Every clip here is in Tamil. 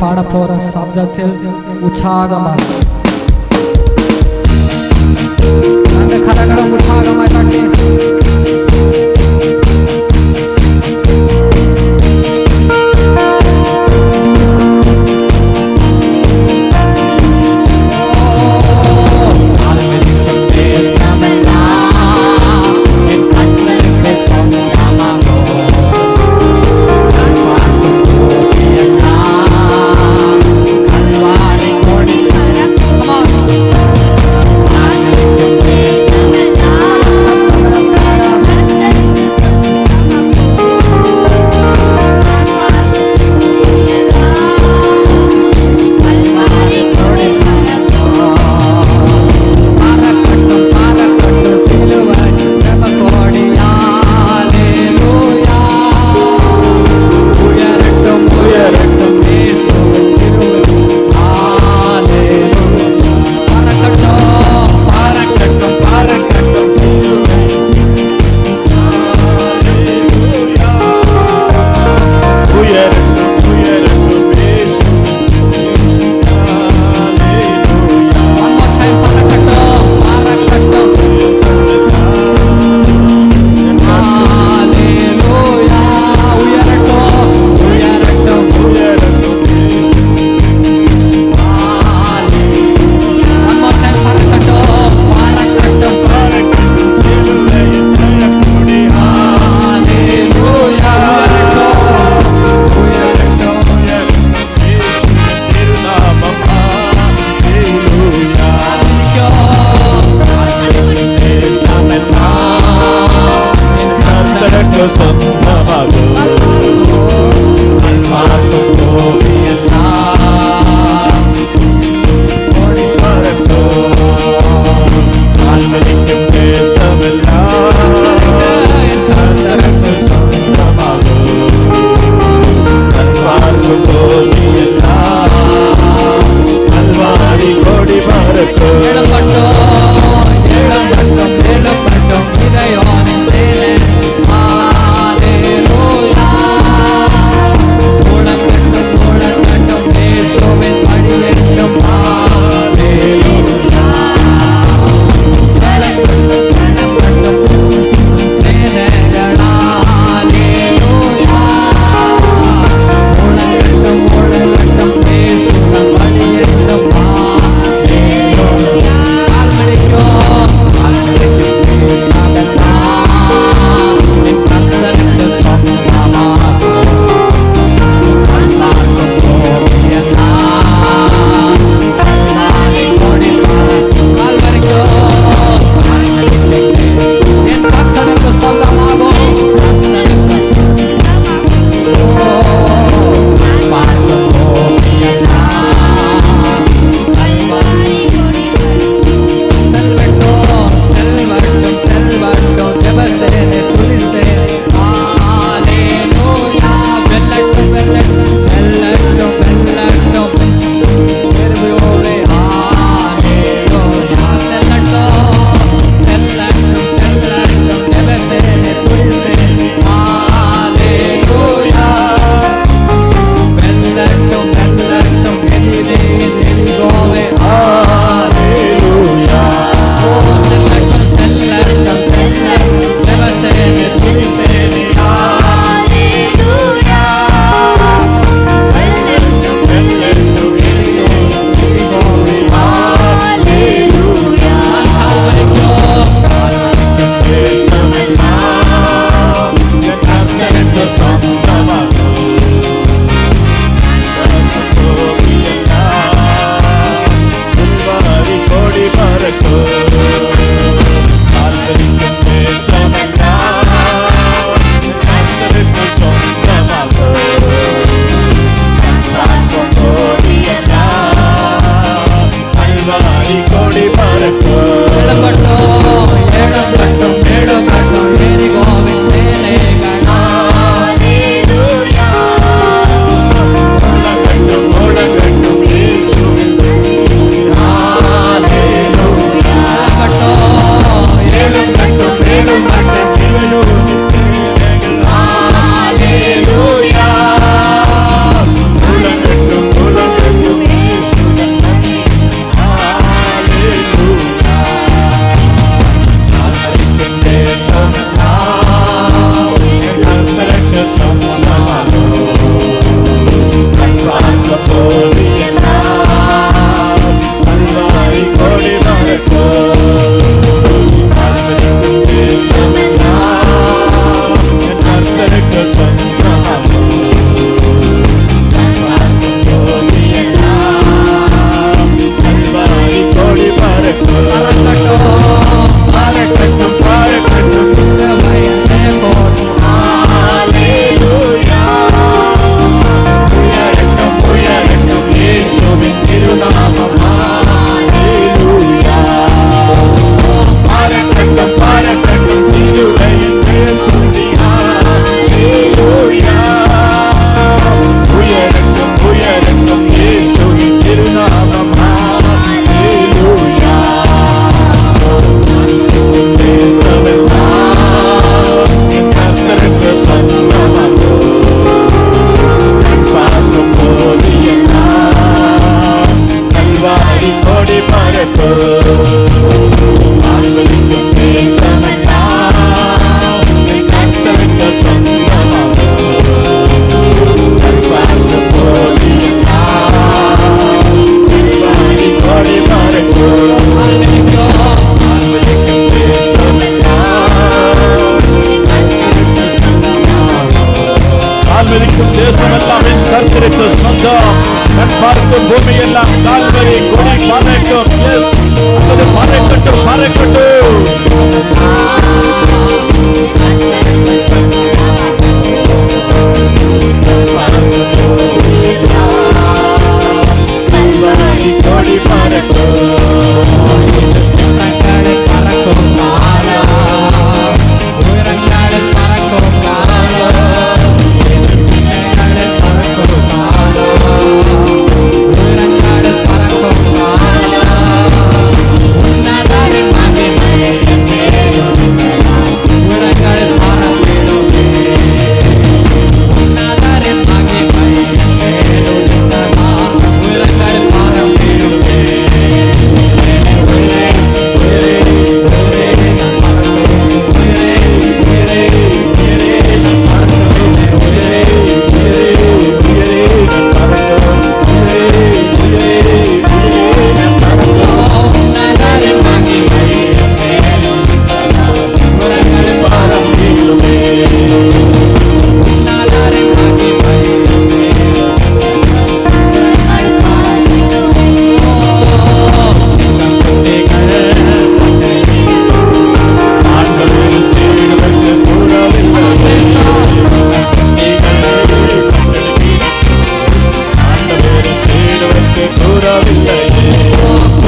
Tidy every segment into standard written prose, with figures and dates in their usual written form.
பாட போற சப்தத்தில் உற்சாகமாக அந்த கரங்களும் உற்சாகமாய் தட்டி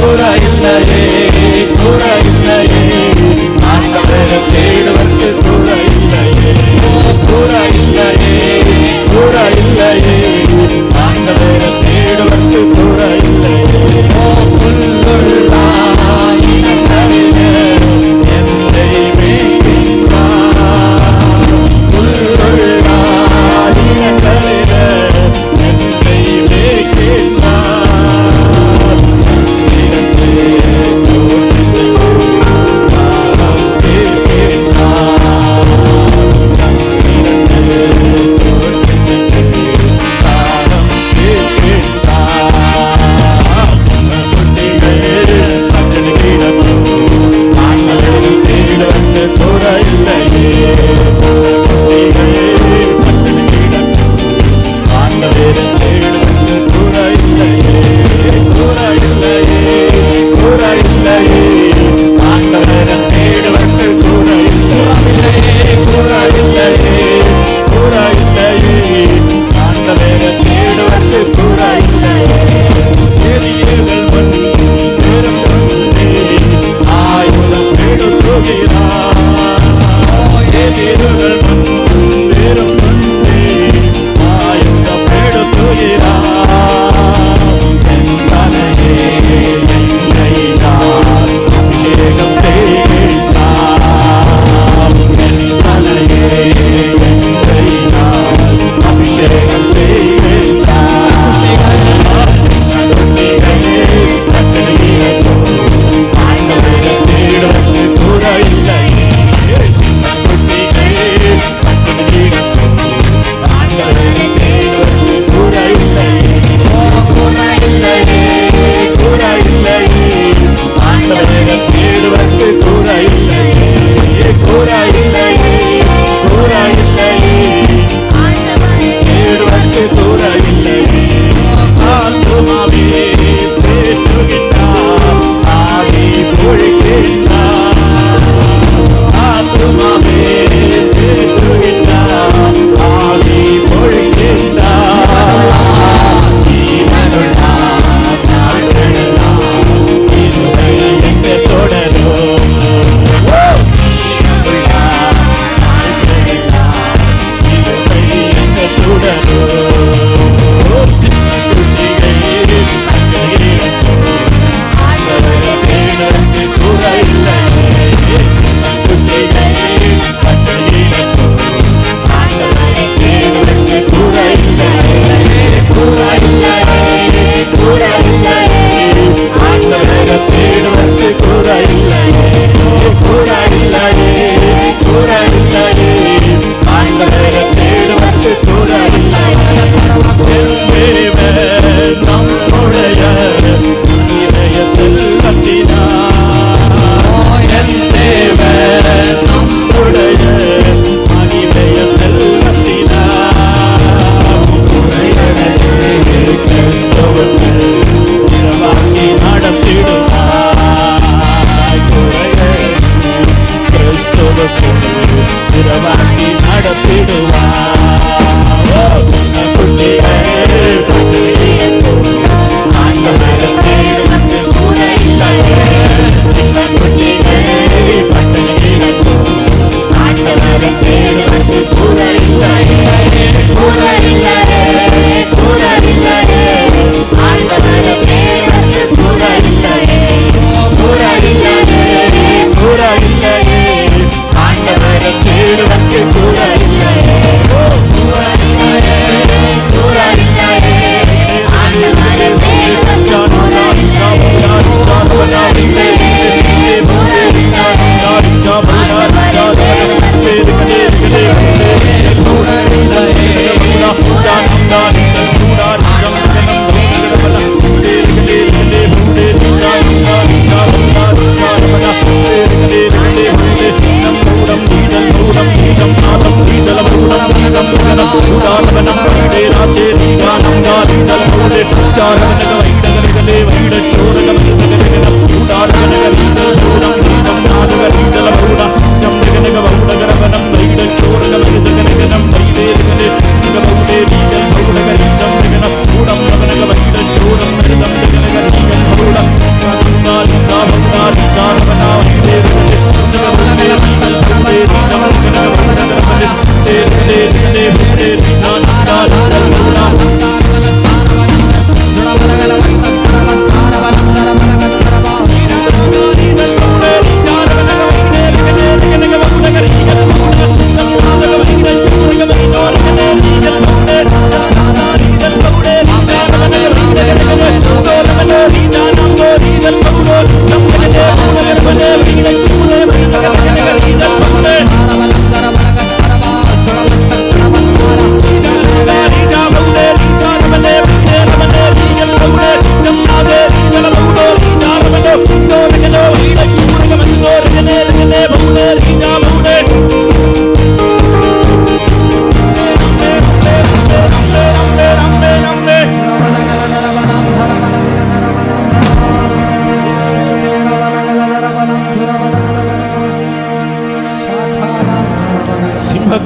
குறையில்லையே குறையில்லையே ஆண்டவரை தேடுவதற்கு குறையில்லையே குறையில்லையே குறையில்லையே ஆண்டவரை தேடுவதற்கு குறையில்லையே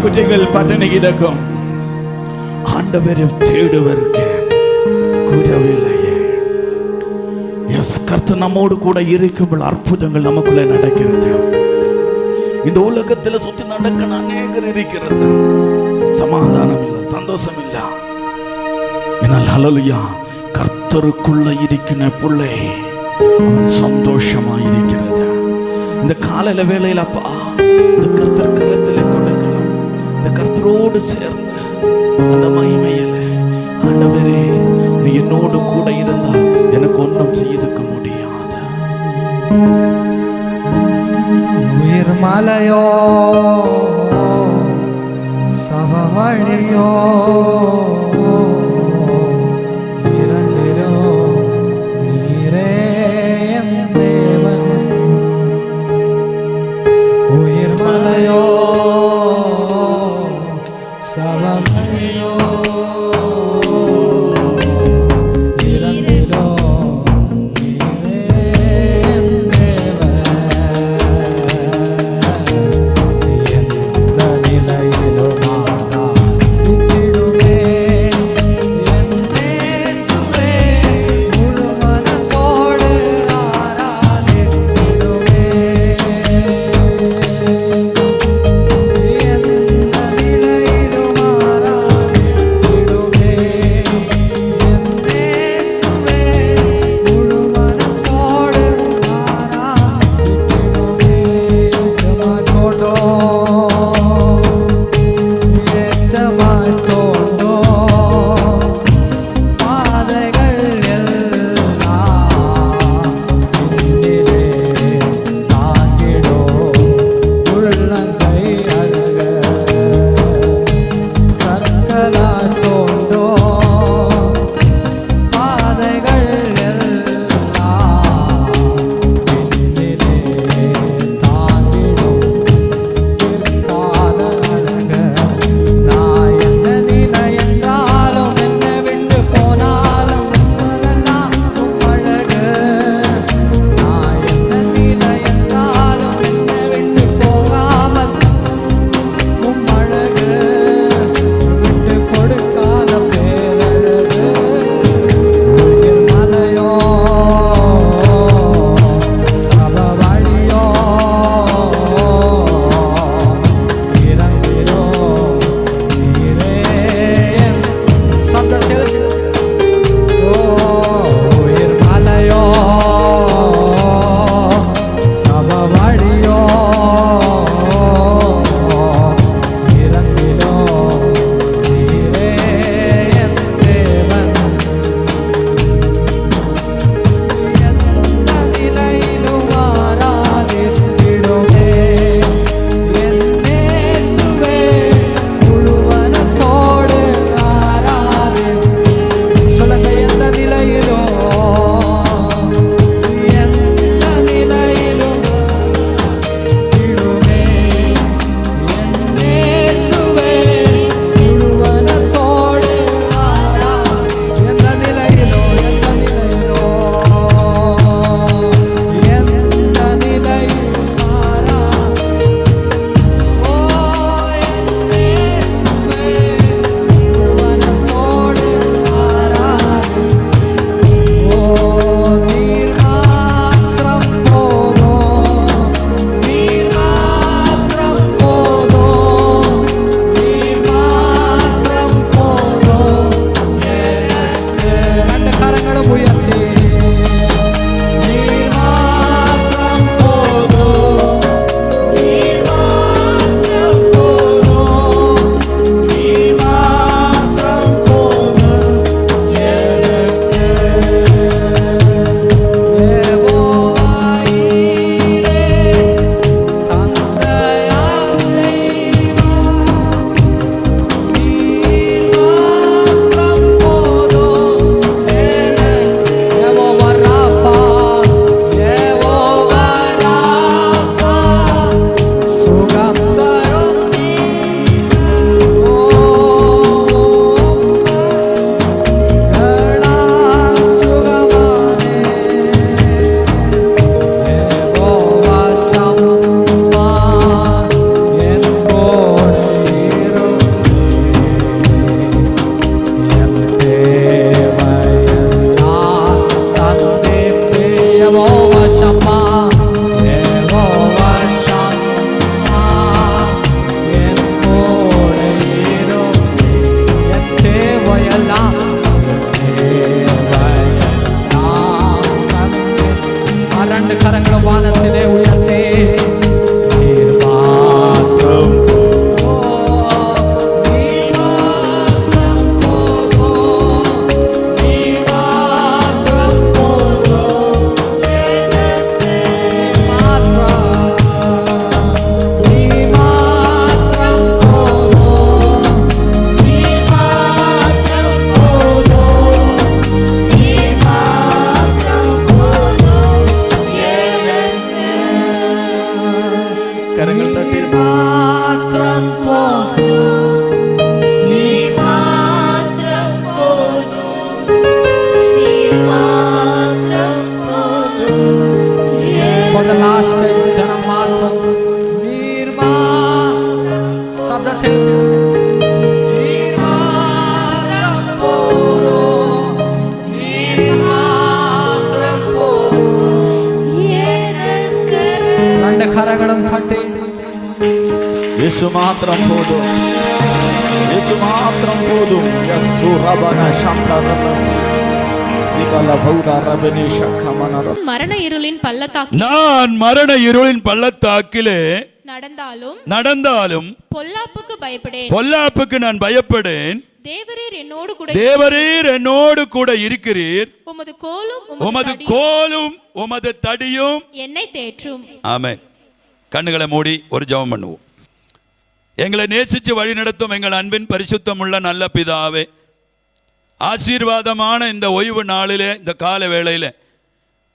കുട്ടികൾ പട്ടിണി കിടക്കും. ആണ്ടവരെ തേടുവർക്ക് குறவில்லையே. எஸ், கர்த்தர் நம்மோடு கூட இருக்கும்போது அற்புதங்கள் நமக்குள்ளே நடக்கிறது. இந்த உலகத்தில் சுத்தி நடக்க அநேகர் இருக்கிறது, சமாதானம் இல்லை, சந்தோஷம் இல்லை. என்னால் ஹல்லேலூயா, கர்த்தருக்குள்ள இருக்கிற பிள்ளை அவன் சந்தோஷமா இருக்கிறது. இந்த காலையில வேளையில் அப்பா, இந்த கர்த்தர் கரத்தில் கொடுக்கலாம். இந்த கர்த்தரோடு சேர்ந்து அந்த மகிமையில ஆண்டவரே நீ என்னோடு கூட இருந்தால் எனக்கு ஒன்றும் செய்துக்க முடியாது. உயிர் மலையோ சவவழியோ இரண்டிரோ நீரே என் தேவன். உயிர் மலையோ சவவழியோ இரண்டிரோ நீரே என் தேவன். எந்த நிலையிலும் நான் யெகோவா ஷம்மா, யெகோவா ஷம்மா, என் கூட இருப்பீ, என் தேவையெல்லாம், என் தேவையெல்லாம் சந்தி. இரண்டு கரங்களும் வானத்திலே உயர்த்தி நீர் மாத்திரம் போதும், நீர் மாத்திரம் போதும், நீர் மாத்திரம் போதும், எனக்கு மாத்திரம், நீர் மாத்திரம் போதும், நீர் மாத்திரம் போதும், நீர் மாத்திரம் போதும், எனக்கு கரங்கள் தட்டி மாத்திரம் போதும், நீர் மாத்திரம் போதும், நீர் மாத்திரம் போதும். For the last time, ஜனம் மாத்திரம் நீர் சப்தத்தில் நீர் மாத்திரம் போதும், நீர் மாத்திரம் போதும், எனக்கு ரெண்டு கரங்களும் தட்டி యేసు మాత్రం పోదు, యేసు మాత్రం పోదు. యస్సు రబన శంకరలస్ నికల భౌర రబని శఖమనర. மரண இருளின் பள்ளத்தாக்கில் நான் மரண இருளின் பள்ளத்தாக்கிலே நடந்தாலும் பொல்லாப்புக்கு பயப்படேன். பொல்லாப்புக்கு நான் பயப்படேன். தேவரீர் என்னோடு கூட தேவரீர் என்னோடு கூட இருக்கிறீர். உமது கோலும் உமது கோலும் உமது தடியும் என்னை தேற்றும். ஆமென். கண்ணுகளை மூடி ஒரு ஜெபம் பண்ணுவோம். எங்களை நேசித்து வழி நடத்தும் எங்கள் அன்பின் பரிசுத்தமுள்ள நல்ல பிதாவே, ஆசீர்வாதமான இந்த ஓய்வு நாளிலே, இந்த கால வேளையிலே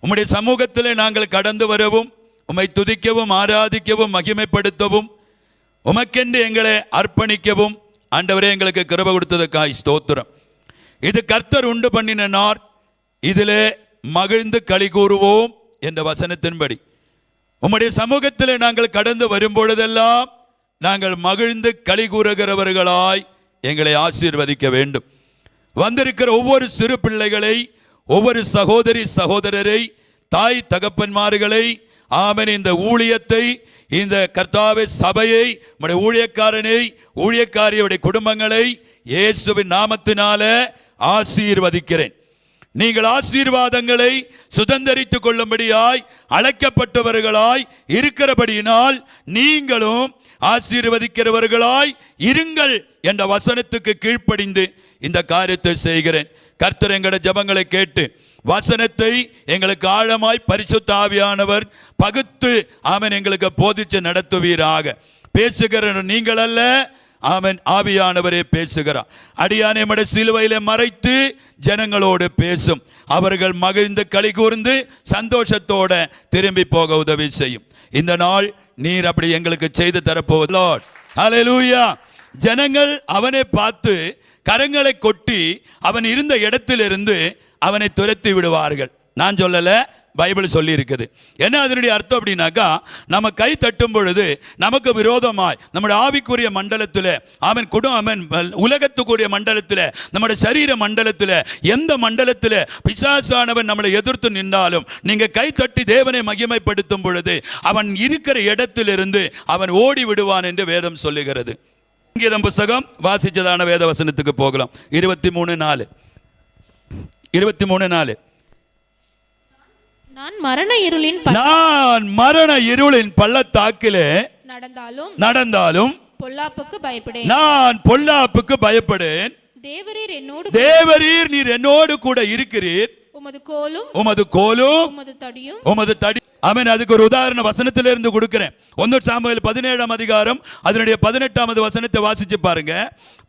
உம்முடைய சமூகத்திலே நாங்கள் கடந்து வரவும், உம்மை துதிக்கவும், ஆராதிக்கவும், மகிமைப்படுத்தவும், உமக்கென்று எங்களை அர்ப்பணிக்கவும் ஆண்டவரே எங்களுக்கு கிருபை கொடுத்ததுக்காய் ஸ்தோத்திரம். இது கர்த்தர் உண்டு பண்ணின நாள், இதிலே மகிழ்ந்து களி கூறுவோம் என்ற வசனத்தின்படி உம்முடைய சமூகத்திலே நாங்கள் கடந்து வரும்பொழுதெல்லாம் நாங்கள் மகிழ்ந்து களி கூறுகிறவர்களாய் எங்களை ஆசீர்வதிக்க வேண்டும். வந்திருக்கிற ஒவ்வொரு சிறு பிள்ளைகளை, ஒவ்வொரு சகோதரி சகோதரரை, தாய் தகப்பன்மார்களை, ஆமென், இந்த ஊழியத்தை, இந்த கர்த்தாவே சபையை, நம்முடைய ஊழியக்காரனை, ஊழியக்காரியுடைய குடும்பங்களை இயேசுவின் நாமத்தினால ஆசீர்வதிக்கிறேன். நீங்கள் ஆசீர்வாதங்களை சுதந்தரித்துக் கொள்ளும்படியாய் அழைக்கப்பட்டவர்களாய் இருக்கிறபடியினால் நீங்களும் ஆசீர்வதிக்கிறவர்களாய் இருங்கள் என்ற வசனத்துக்கு கீழ்ப்படிந்து இந்த காரியத்தை செய்கிறேன். கர்த்தர் எங்களுடைய ஜெபங்களை கேட்டு வசனத்தை எங்களுக்கு ஆழமாய் பரிசுத்த ஆவியானவர் பகுத்து ஆமென் எங்களுக்கு போதிச்சு நடத்துவீராக. பேசுகிற நீங்கள் அல்ல, ஆமென், ஆவியானவரே பேசுகிறார். அடியானை நம்முடைய சிலுவையிலே மறைத்து ஜனங்களோடு பேசும். அவர்கள் மகிழ்ந்து களி கூர்ந்து சந்தோஷத்தோட திரும்பி போக உதவி செய்யும். இந்த நாள் நீர் அப்படி எங்களுக்கு செய்து தரப்போவது லார்ட். ஹல்லேலூயா. ஜனங்கள் அவனை பார்த்து கரங்களை கொட்டி அவன் இருந்த இடத்திலிருந்து அவனை துரத்தி விடுவார்கள். நான் சொல்லல, பைபிள் சொல்லி இருக்குது. என்ன அதனுடைய அர்த்தம் அப்படின்னாக்கா, நம்ம கை தட்டும் பொழுது நமக்கு விரோதமாய் நம்முடைய ஆவிக்குரிய மண்டலத்தில், அவன் அவன் உலகத்துக்குரிய மண்டலத்தில், நம்முடைய சரீர மண்டலத்தில், எந்த மண்டலத்தில் பிசாசானவன் நம்மளை எதிர்த்து நின்றாலும் நீங்க கை தட்டி தேவனை மகிமைப்படுத்தும் பொழுது அவன் இருக்கிற இடத்திலிருந்து அவன் ஓடி விடுவான் என்று வேதம் சொல்லுகிறது. சங்கீதம் புத்தகம் வாசிச்சதான வேத வசனத்துக்கு போகலாம். 23:4. நான் மரண இருளின் பள்ளத்தாக்கிலே நடந்தாலும் பொல்லாப்புக்கு பயப்படேன். நான் பொல்லாப்புக்கு பயப்படேன். தேவரீர் நீர் என்னோடு கூட இருக்கிறீர். உமது கோலும் உமது தடி. ஆமென். அதுக்கு ஒரு உதாரண வசனத்திலிருந்து கொடுக்கிறேன். 1 சாமுவேல் 17ஆம் அதிகாரம் அதனுடைய 18ஆவது வசனத்தை வாசிச்சு பாருங்க.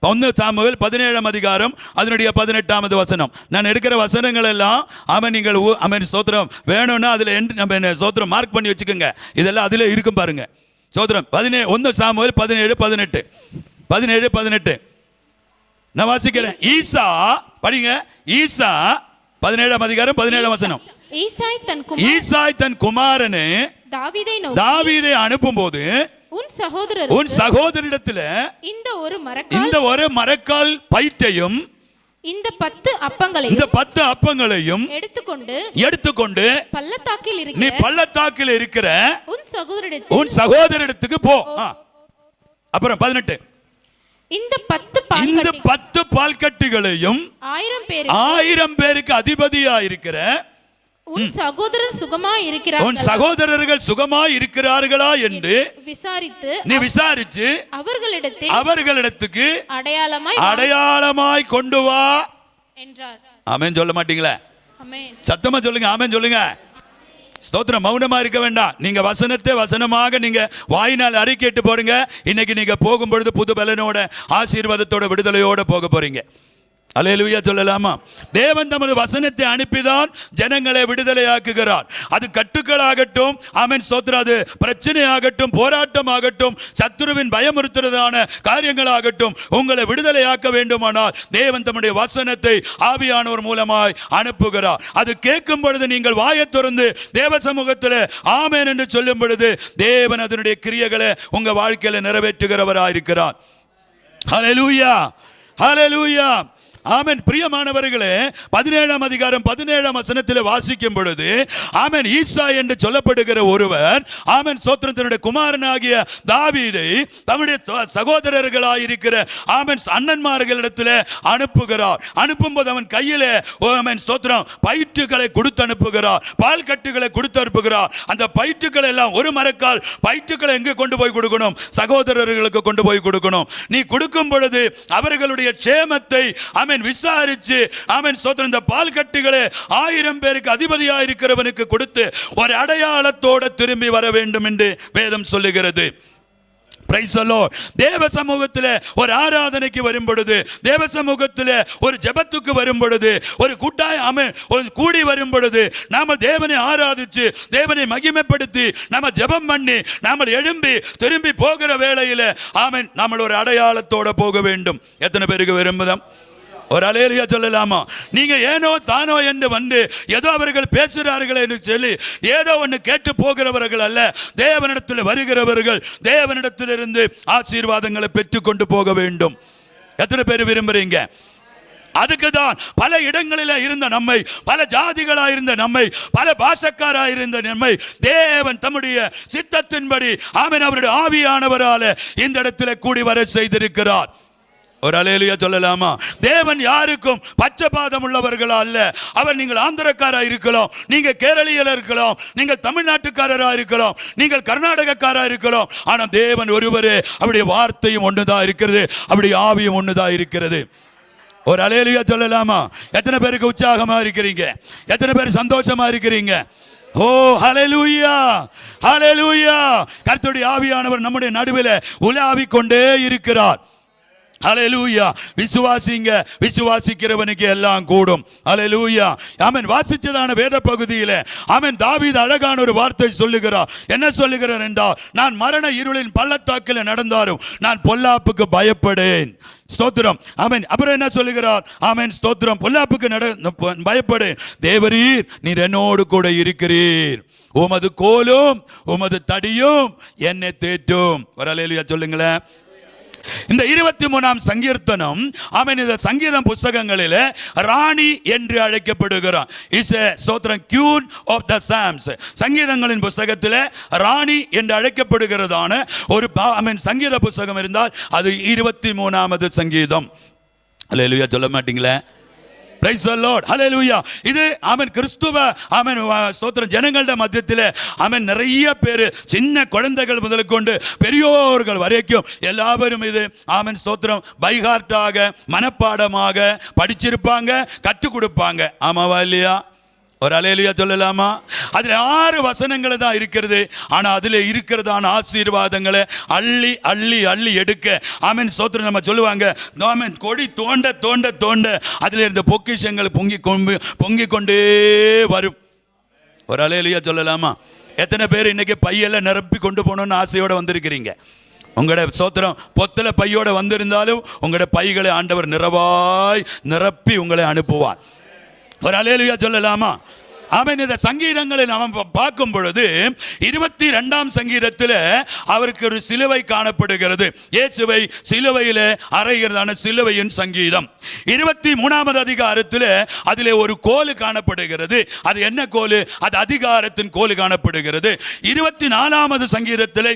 1 சாமுவேல் 17ஆம் அதிகாரம் அதனுடைய 18ஆவது வசனம். நான் எடுக்கிற வசனங்கள் எல்லாம் ஆமென் நீங்கள் ஆமென் ஸ்தோத்திரம் வேணும்னா அதுல நம்ம ஸ்தோத்திரம் மார்க் பண்ணி வச்சுக்கோங்க. இதெல்லாம் அதுல இருக்கும் பாருங்க. ஸ்தோத்திரம் 1 சாமுவேல் 17:18 நான் வாசிக்கிறேன். ஈசா படிங்க. ஈசா 17ஆம் அதிகாரம் 17ஆம் வசனம். ஈசாய் தன் குமாரனே தாவீதை அனுப்பும்போது உன் சகோதரிடத்தில் இந்த ஒரு மரக்கால் பயிற்றையும் இந்த 10 அப்பங்களையும் இந்த 10 அப்பங்களையும் எடுத்துக்கொண்டு பள்ளத்தாக்கில் நீ இருக்கிற பள்ளத்தாக்கில் இருக்கிற உன் சகோதரரிடத்துக்கு போ. அப்புறம் 18 இந்த 10 இந்த 10 பால்கட்டிகளையும் 1000 பேருக்கு அதிபதியா இருக்கிற உன் சகோதரர் சுகமாய் இருக்கிறார்களா, உன் சகோதரர்கள் சுகமாய் இருக்கிறார்களா என்று நீ விசாரிச்சு அவர்களிடத்துக்கு அடையாளமாய் கொண்டு வா என்றார். ஆமென் சொல்ல மாட்டீங்களா? ஆமென். சத்தமா சொல்லுங்க, ஆமென் சொல்லுங்க. ஸ்தோத்திரம். மௌனமா இருக்க வேண்டாம். நீங்க வசனத்தை வசனமாக நீங்க வாயினால் அறிக்கையிட்டு போறீங்க. இன்னைக்கு நீங்க போகும்பொழுது புது பலனோட ஆசீர்வாதத்தோட விடுதலையோட போக போறீங்க. அல்லேலூயா சொல்லலாமா? தேவன் தமது வசனத்தை அனுப்பிதான் ஜனங்களை விடுதலையாக்குகிறார். அது கட்டுக்களாகட்டும், ஆமென் ஸ்தோத்திரம், அது பிரச்சனையாகட்டும், போராட்டமாகட்டும், சத்துருவின் பயமுறுத்துறதான காரியங்களாகட்டும், உங்களை விடுதலையாக்க வேண்டுமானால் தேவன் தம்முடைய வசனத்தை ஆவியானவர் மூலமாய் அனுப்புகிறார். அது கேட்கும் பொழுது நீங்கள் வாயை திறந்து தேவ சமூகத்தில் ஆமென் என்று சொல்லும் பொழுது தேவன் அதனுடைய கிரியைகளை உங்க வாழ்க்கையில நிறைவேற்றுகிறவராயிருக்கிறார். ஹல்லேலூயா, ஹல்லேலூயா, ஆமென். பிரியமானவர்களே, 17ஆம் அதிகாரம் 17ஆம் வசனத்தில் வாசிக்கும் பொழுது ஆமென் ஈசா என்று சொல்லப்படுகிற ஒருவர் ஆமென் ஸ்தோத்திரம் தன்னுடைய குமாரனாகிய தாவீதை தம்முடைய சகோதரர்களாயிருக்கிற ஆமென் அண்ணன்மார்களிடத்தில் அனுப்புகிறார். அனுப்பும்போது அவன் கையிலே ஆமென் ஸ்தோத்திரம் பயிற்றுகளை கொடுத்து அனுப்புகிறார், பால் கட்டுகளை கொடுத்து அனுப்புகிறார். அந்த பயிற்றுகளை எல்லாம் ஒரு மரக்கால் பயிற்றுகளை எங்கே கொண்டு போய் கொடுக்கணும்? சகோதரர்களுக்கு கொண்டு போய் கொடுக்கணும். நீ கொடுக்கும் பொழுது அவர்களுடைய க்ஷேமத்தை ஆமென் விசாரிச்சு ஆமென் ஸ்தோத்திரம் இந்த பால் கட்டிகளை 1000 பேருக்கு அதிபதியா இருக்கிறவனுக்கு கொடுத்து ஒரு அடையாளத்தோட திரும்பி வர வேண்டும் என்று வேதம் சொல்லுகிறது. Price the Lord. தேவ சமூகத்தில் ஒரு ஆராதனைக்கு வரும் பொழுது, தேவ சமூகத்தில் ஒரு ஜெபத்துக்கு வரும் பொழுது, ஒரு ஒரு கூடி வரும் பொழுது நாம தேவனை ஆராதிச்சு தேவனை மகிமைப்படுத்தி நாம ஜெபம் பண்ணி நாம எழும்பி திரும்பி போகிற வேளையில் ஆமென் நாம ஒரு அடையாளத்தோட போக வேண்டும். எத்தனை பேருக்கு விரும்புதம்? ஒரு அல்லேலூயா சொல்லலாமா? நீங்க ஏனோ தானோ என்று வந்து ஏதோ அவர்கள் பேசுகிறார்கள் என்று சொல்லி ஏதோ ஒன்று கேட்டு போகிறவர்கள் அல்ல. தேவனிடத்தில் வருகிறவர்கள் தேவனிடத்திலிருந்து ஆசீர்வாதங்களை பெற்றுக் கொண்டு போக வேண்டும். எத்தனை பேர் விரும்புறீங்க? அதுக்கு தான் பல இடங்களில் இருந்த நம்மை, பல ஜாதிகளா இருந்த நம்மை, பல பாஷக்காரா இருந்த நம்மை தேவன் தம்முடைய சித்தத்தின்படி ஆமென் அவருடைய ஆவியானவரால இந்த இடத்துல கூடி வர செய்திருக்கிறார். ஒரு அல்லேலூயா சொல்லலாமா? தேவன் யாருக்கும் பச்சபாதம் உள்ளவர்களா அல்ல. அவர் நீங்கள் ஆந்திரக்காரா இருக்கலாம், நீங்க கேரளியல இருக்கலாம், நீங்கள் தமிழ்நாட்டுக்காரரா இருக்கலாம், நீங்கள் கர்நாடகக்காரா இருக்கலாம். ஆனா தேவன் ஒருவரே, அவருடைய வார்த்தையும் ஒண்ணுதான் இருக்கிறது, அவருடைய ஆவியும் ஒண்ணுதான் இருக்கிறது. ஒரு அல்லேலூயா சொல்லலாமா? எத்தனை பேருக்கு உற்சாகமா இருக்கிறீங்க? எத்தனை பேர் சந்தோஷமா இருக்கிறீங்க? ஓ ஹல்லேலூயா, ஹல்லேலூயா. கர்த்தருடைய ஆவியானவர் நம்முடைய நடுவில் உலாவிக் கொண்டே இருக்கிறார். ஹல்லேலூயா. விசுவாசிங்க, விசுவாசிக்கிறவனுக்கு எல்லாம் கூடும். ஹல்லேலூயா. ஆமென். வாசிச்சதான வேத பகுதியிலே ஆமென் தாவீது அழகான ஒரு வார்த்தை சொல்லுகிறார். என்ன சொல்லுகிறார் என்றால், நான் மரண இருளின் பள்ளத்தாக்கில் நடந்தாலும் நான் பொல்லாப்புக்கு பயப்படேன். ஸ்தோத்திரம். ஆமென். அப்புறம் என்ன சொல்லுகிறார்? ஆமென் ஸ்தோத்திரம். பொல்லாப்புக்கு பயப்படேன், தேவரீர் நீர் என்னோடு கூட இருக்கிறீர், உமது கோலும் உமது தடியும் என்னை தேற்றும். ஒரு அல்லேலூயா சொல்லுங்களேன். இந்த 23ஆம் சங்கீர்த்தனம் ஆமென் இந்த சங்கீதம் புத்தகங்களில் ராணி என்று அழைக்கப்படுகிறார். இஸ் எ ஸ்தோத்திரம் கியூன் ஆஃப் தி சாம்ஸ். சங்கீதங்களின் புத்தகத்தில் ராணி என்று அழைக்கப்படுகிறதான ஒரு ஆமென் சங்கீத புத்தகம் இருந்தால் அது 23வது சங்கீதம். அல்லேலூயா சொல்ல மாட்டீங்களே? Praise the Lord. Hallelujah. இது ஆமென் கிறிஸ்துவ ஆமென் ஸ்தோத்திரம் ஜனங்களுடைய மத்தியத்தில் ஆமென் நிறைய பேர், சின்ன குழந்தைகள் முதல் கொண்டு பெரியோர்கள் வரைக்கும் எல்லாரும் இது ஆமென் ஸ்தோத்திரம் பைஹார்ட்டாக மனப்பாடமாக படிச்சிருப்பாங்க, கற்றுக் கொடுப்பாங்க. ஆமாவா இல்லையா? ஒரு அல்லேலூயா சொல்லலாமா? அதில் 6 வசனங்கள் தான் இருக்கிறது. ஆனால் அதில் இருக்கிறதான ஆசீர்வாதங்களை அள்ளி அள்ளி அள்ளி எடுக்க ஆமென் ஸ்தோத்திரம் நம்ம சொல்லுவாங்க, ஆமென் கொடி தோண்ட தோண்ட தோண்ட அதில் இருந்த பொக்கிஷங்கள் பொங்கி கொண்டே வரும். ஒரு அல்லேலூயா சொல்லலாமா? எத்தனை பேர் இன்னைக்கு பையெல்லாம் நிரப்பி கொண்டு போகணும்னு ஆசையோடு வந்திருக்கிறீங்க? உங்களோட ஸ்தோத்திரம் பொத்தல பையோட வந்திருந்தாலும் உங்களோட பைகளை ஆண்டவர் நிரப்பி உங்களை அனுப்புவார். ஒரு அல்லேலூயா சொல்லலாமா? ஆமென். இந்த சங்கீதங்களை நாம் பார்க்கும் பொழுது 22ஆம் சங்கீதத்தில் அவருக்கு ஒரு சிலுவை காணப்படுகிறது. இயேசுவை சிலுவையில் அறைகிறதான சிலுவையின் சங்கீதம். 23ஆவது அதிகாரத்தில் அதிலே ஒரு கோல் காணப்படுகிறது. அது என்ன கோல்? அது அதிகாரத்தின் கோல் காணப்படுகிறது. 24ஆவது சங்கீதத்தில்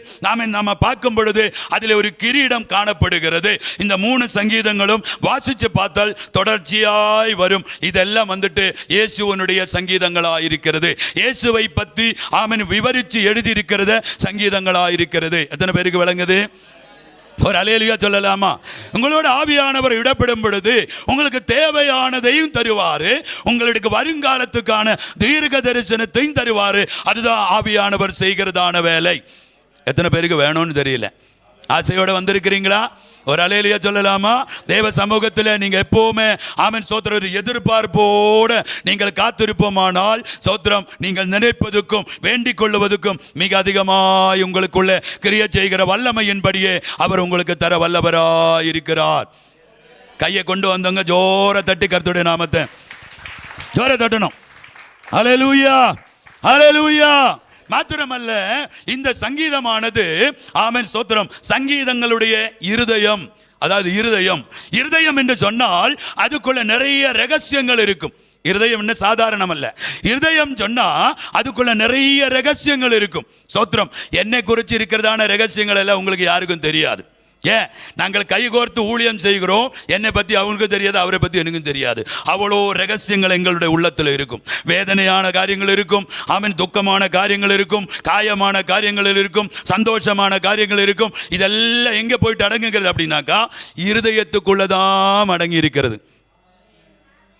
நாம பார்க்கும் பொழுது அதிலே ஒரு கிரீடம் காணப்படுகிறது. இந்த 3 சங்கீதங்களும் வாசிச்சு பார்த்தால் தொடர்ச்சியாய் வரும். இதெல்லாம் வந்துட்டு இயேசுவனுடைய சங்கீதங்களா இருக்கிறது. இயேசுவை பற்றி ஆமென் விவரித்து எழுதி இருக்கிறது சங்கீதங்களா இருக்கிறது. எத்தனை பேருக்கு விளங்குது? ஒரு அல்லேலூயா சொல்லலாமா? உங்களோட ஆவியானவர் இடப்படும் பொழுது உங்களுக்கு தேவையானதையும் தருவாரு, உங்களுக்கு வருங்காலத்துக்கான தீர்க்க தரிசனத்தையும் தருவாரு. அதுதான் ஆவியானவர் செய்கிறதான வேலை. எத்தனை பேருக்கு வேணும்னு தெரியல. ஆசையோட வந்திருக்கிறீங்களா? ஒரு அல்லேலூயா சொல்லலாமா? தேவ சமூகத்தில் நீங்க எப்பவுமே ஆமென் ஸ்தோத்திரம் எதிர்பார்ப்போட நீங்கள் காத்திருப்போமானால் ஸ்தோத்திரம் நீங்கள் நினைப்பதுக்கும் வேண்டிக் கொள்வதற்கும் மிக அதிகமாய் உங்களுக்குள்ள கிரியை செய்கிற வல்லமையின்படியே அவர் உங்களுக்கு தர வல்லவராய் இருக்கிறார். கையை கொண்டு வந்தவங்க ஜோர தட்டி கர்த்தருடைய நாமத்தை ஜோர தட்டணும். அல்லேலூயா, அல்லேலூயா. மாத்திரமல்ல, இந்த சங்கீதமானது ஆமென் ஸ்தோத்திரம் சங்கீதங்களுடைய இருதயம். அதாவது இருதயம் என்று சொன்னால் அதுக்குள்ள நிறைய ரகசியங்கள் இருக்கும். இருதயம் என்ன சாதாரணம் அல்ல. இருதயம் சொன்னா அதுக்குள்ள நிறைய ரகசியங்கள் இருக்கும். ஸ்தோத்திரம். என்னை குறித்து இருக்கிறதான ரகசியங்கள் எல்லாம் உங்களுக்கு யாருக்கும் தெரியாது. ஏன்? நாங்கள் கைகோர்த்து ஊழியம் செய்கிறோம். என்னை பற்றி அவனுக்கு தெரியாது, அவரை பற்றி எனக்கும் தெரியாது. அவ்வளோ ரகசியங்கள் எங்களுடைய உள்ளத்தில் இருக்கும். வேதனையான காரியங்கள் இருக்கும், ஆமென் துக்கமான காரியங்கள் இருக்கும், காயமான காரியங்கள் இருக்கும், சந்தோஷமான காரியங்கள் இருக்கும். இதெல்லாம் எங்கே போயிட்டு அடங்குகிறது அப்படின்னாக்கா இருதயத்துக்குள்ளதான் அடங்கி இருக்கிறது.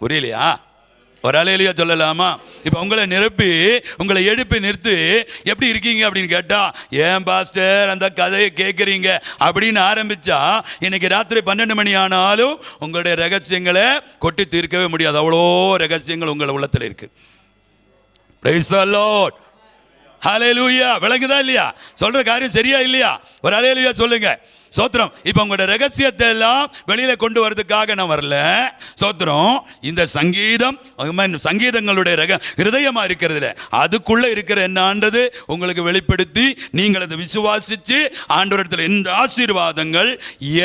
புரியலையா? ஒரு அல்லேலூயா சொல்லலாமா? இப்போ உங்களை நிரப்பி உங்களை எழுப்பி நிறுத்தி எப்படி இருக்கீங்க அப்படின்னு கேட்டா, ஏன் பாஸ்டர் அந்த கதையை கேட்குறீங்க அப்படின்னு ஆரம்பிச்சா இன்னைக்கு ராத்திரி 12 மணி ஆனாலும் உங்களுடைய ரகசியங்களை கொட்டி தீர்க்கவே முடியாது. அவ்வளோ ரகசியங்கள் உங்கள் உள்ளத்தில் இருக்கு. Praise the Lord. ஹல்லேலூயா. விளங்குதா இல்லையா? சொல்ற காரியம் சரியா இல்லையா? ஒரு ஹல்லேலூயா சொல்லுங்க. சோத்திரம். இப்போ உங்களோட ரகசியத்தை எல்லாம் வெளியில கொண்டு வரதுக்காக நான் வரல. சோத்திரம். இந்த சங்கீதம் சங்கீதங்களுடைய ஹிருதயமா இருக்கிறதுல அதுக்குள்ள இருக்கிற என்னன்றது உங்களுக்கு வெளிப்படுத்தி நீங்கள் அதை விசுவாசிச்சு ஆண்டவரிடத்தில் இந்த ஆசீர்வாதங்கள்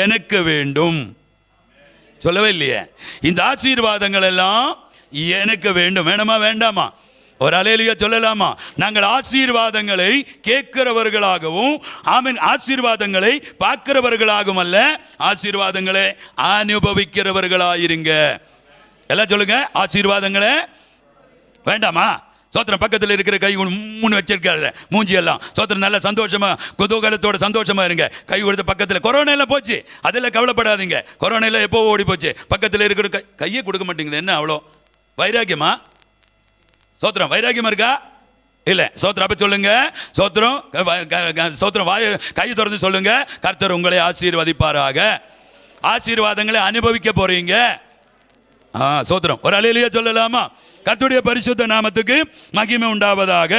எனக்கு வேண்டும் சொல்லவே இல்லையே. இந்த ஆசீர்வாதங்கள் எல்லாம் எனக்கு வேண்டும். வேணுமா வேண்டாமா? ஒரு அல்லேலூயா சொல்லலாமா? நாங்கள் ஆசீர்வாதங்களை கேட்கிறவர்களாகவும் ஆமென் ஆசீர்வாதங்களை பார்க்கிறவர்களாகவும் அல்ல, ஆசீர்வாதங்களை அனுபவிக்கிறவர்களாயிருங்க. எல்லாம் சொல்லுங்க. ஆசீர்வாதங்களை வேண்டாமா? சோத்திரம். பக்கத்தில் இருக்கிற கை முன்னு வச்சிருக்காரு மூஞ்சி எல்லாம் சோத்திரம் நல்ல சந்தோஷமா குதூகலத்தோட சந்தோஷமா இருங்க. கை கொடுத்த பக்கத்தில் கொரோனா எல்லாம் போச்சு, அதெல்லாம் கவலைப்படாதீங்க. கொரோனா எல்லாம் எப்போ ஓடி போச்சு. பக்கத்தில் இருக்கிற கையை கொடுக்க மாட்டேங்குது. என்ன அவ்வளோ வைராக்கியமா? சோத்திரம். வைராக்கியமா இருக்கா? இல்ல. சோத்திரம். அப்ப சொல்லுங்க. சோத்திரம். சோத்திரம். கை திறந்து சொல்லுங்க. கர்த்தர் உங்களை ஆசீர்வதிப்பாராக. ஆசீர்வாதங்களை அனுபவிக்க போறீங்க. சோத்திரம். ஒரு அல்லேலூயா சொல்லலாமா? கர்த்தருடைய பரிசுத்த நாமத்துக்கு மகிமை உண்டாவதாக.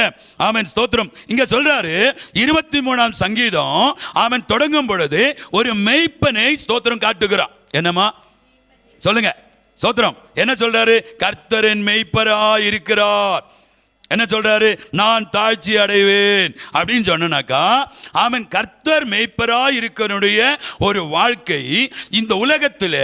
ஆமென் ஸ்தோத்திரம். இங்க சொல்றாரு 23ஆம் சங்கீதம் ஆமென் தொடங்கும் பொழுது ஒரு மெய்ப்பனை ஸ்தோத்திரம் காட்டுகிறான். என்னமா சொல்லுங்க? ஸ்தோத்திரம். என்ன சொல்றாரு? கர்த்தரின் மெய்ப்பராய் இருக்கிறார். என்ன சொல்றாரு? நான் தாழ்ச்சி அடைவேன் அப்படின்னு சொன்னாக்கா ஆமென் கர்த்தர் மெய்ப்பராய் இருக்கிறனுடைய ஒரு வாழ்க்கை இந்த உலகத்தில்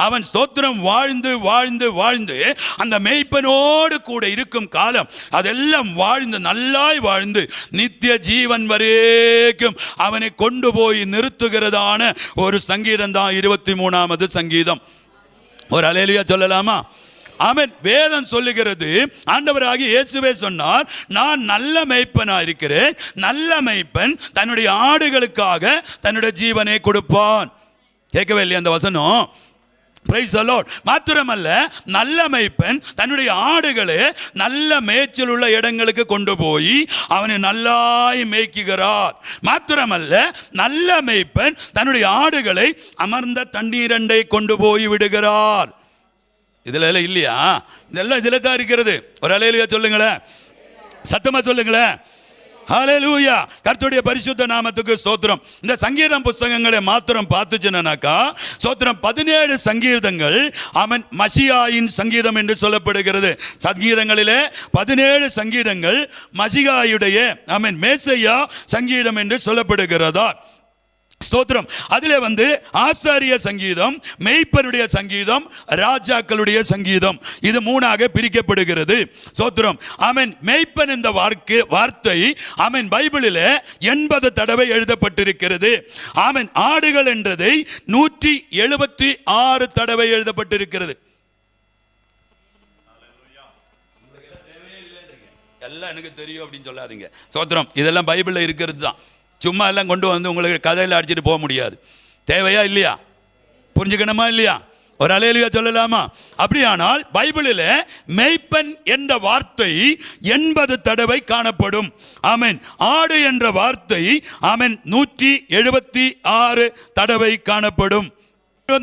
அவன் ஸ்தோத்திரம் வாழ்ந்து வாழ்ந்து வாழ்ந்து அந்த மெய்ப்பனோடு கூட இருக்கும் காலம் அதெல்லாம் வாழ்ந்து நல்லாய் வாழ்ந்து நித்திய ஜீவன் வரைக்கும் அவனை கொண்டு போய் நிறுத்துகிறதான ஒரு சங்கீதம் தான் 23ஆவது சங்கீதம். ஒரு அல்லேலூயா சொல்லலாமா? ஆமென். வேதம் சொல்லுகிறது, ஆண்டவராகிய இயேசுவே சொன்னார், நான் நல்ல மேய்ப்பனா இருக்கிறேன். நல்ல மேய்ப்பன் தன்னுடைய ஆடுகளுக்காக தன்னுடைய ஜீவனை கொடுப்பான். கேட்கவே இல்லையா அந்த வசனம்? Price the Lord. மாத்திரமல்ல, நல்ல மேய்ப்பன் தன்னுடைய ஆடுகளை நல்ல மேய்ச்சல் உள்ள இடங்களுக்கு கொண்டு போய் அவனை நல்லாய் மேய்க்குகிறார். மாத்திரமல்ல, நல்ல மேய்ப்பன் தன்னுடைய ஆடுகளை அமர்ந்த தண்ணீரண்டை கொண்டு போய் விடுகிறார். இதுல இல்லையா? இதெல்லாம் இதுல தான் இருக்கிறது. ஒரு அல்லேலூயா சொல்லுங்களேன், சத்தமா சொல்லுங்களேன். ஹல்லேலூயா. கர்த்தருடைய பரிசுத்த நாமத்துக்கு ஸ்தோத்திரம். இந்த சங்கீதம் புஸ்தகங்களை மாத்திரம் பார்த்துச்சுனாக்கா ஸ்தோத்திரம் 17 சங்கீதங்கள் அவன் மசியாயின் சங்கீதம் என்று சொல்லப்படுகிறது. சங்கீதங்களிலே 17 சங்கீதங்கள் மசியாயுடைய அவன் மேசையா சங்கீதம் என்று சொல்லப்படுகிறதா. ஸ்தோத்திரம். அதிலே ஆசாரிய சங்கீதம், மெய்ப்பனுடைய சங்கீதம், ராஜாக்களுடைய சங்கீதம், இது மூணாக பிரிக்கப்படுகிறது. ஸ்தோத்திரம். ஆமென். மெய்ப்பன் என்ற வார்த்தை ஆமென் பைபிளிலே 80 தடவை எழுதப்பட்டிருக்கிறது. ஆமென். ஆடுகள் என்றதை 176 தடவை எழுதப்பட்டிருக்கிறது. எல்லாம் எனக்கு தெரியும் அப்படின்னு சொல்லாதீங்க. ஸ்தோத்திரம். இதெல்லாம் பைபிள்ல இருக்கிறது தான். சும்மா எல்லாம் கொண்டு உங்களுக்கு கதையில் அடிச்சுட்டு போக முடியாது. தேவையா இல்லையா? புரிஞ்சுக்கணுமா இல்லையா? ஒரு அல்லேலூயா சொல்லலாமா? அப்படியானால் பைபிளில் மெய்ப்பன் என்ற வார்த்தை 80 தடவை காணப்படும். ஆமென். ஆடு என்ற வார்த்தை ஆமென் 176 தடவை காணப்படும்.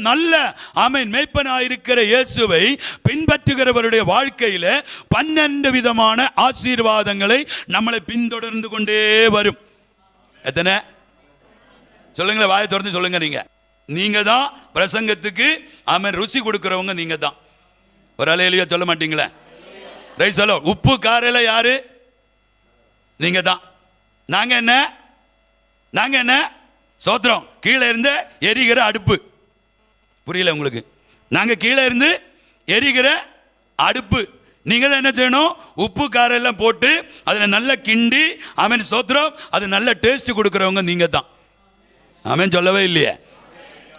நல்ல ஆமென் மேய்ப்பனாயிருக்கிற இயேசுவை பின்பற்றுகிறவருடைய வாழ்க்கையில 12 விதமான ஆசீர்வாதங்களை நம்மளை பின்தொடர்ந்து கொண்டே வரும். எத்தனை சொல்லுங்களேன், வாயை திறந்து சொல்லுங்க. நீங்க தான் பிரசங்கத்துக்கு ஆமென் ருசி கொடுக்கிறவங்க நீங்க தான். ஒரு அல்லேலூயா சொல்ல மாட்டீங்களே? ரைட் சொல்லோ. உப்பு காரையில யாரு? நீங்க தான். நாங்க என்ன சோத்திரம் கீழே இருந்து எரிகிற அடுப்பு. புரியல உங்களுக்கு? நாங்க கீழே இருந்து எரிகிற அடுப்பு. நீங்க தான் என்ன செய்யணும்? உப்பு காரம் எல்லாம் போட்டு அதில் நல்லா கிண்டி ஆமென் சோத்திரம் அது நல்ல டேஸ்ட் கொடுக்குறவங்க நீங்க தான். ஆமென் சொல்லவே இல்லையே?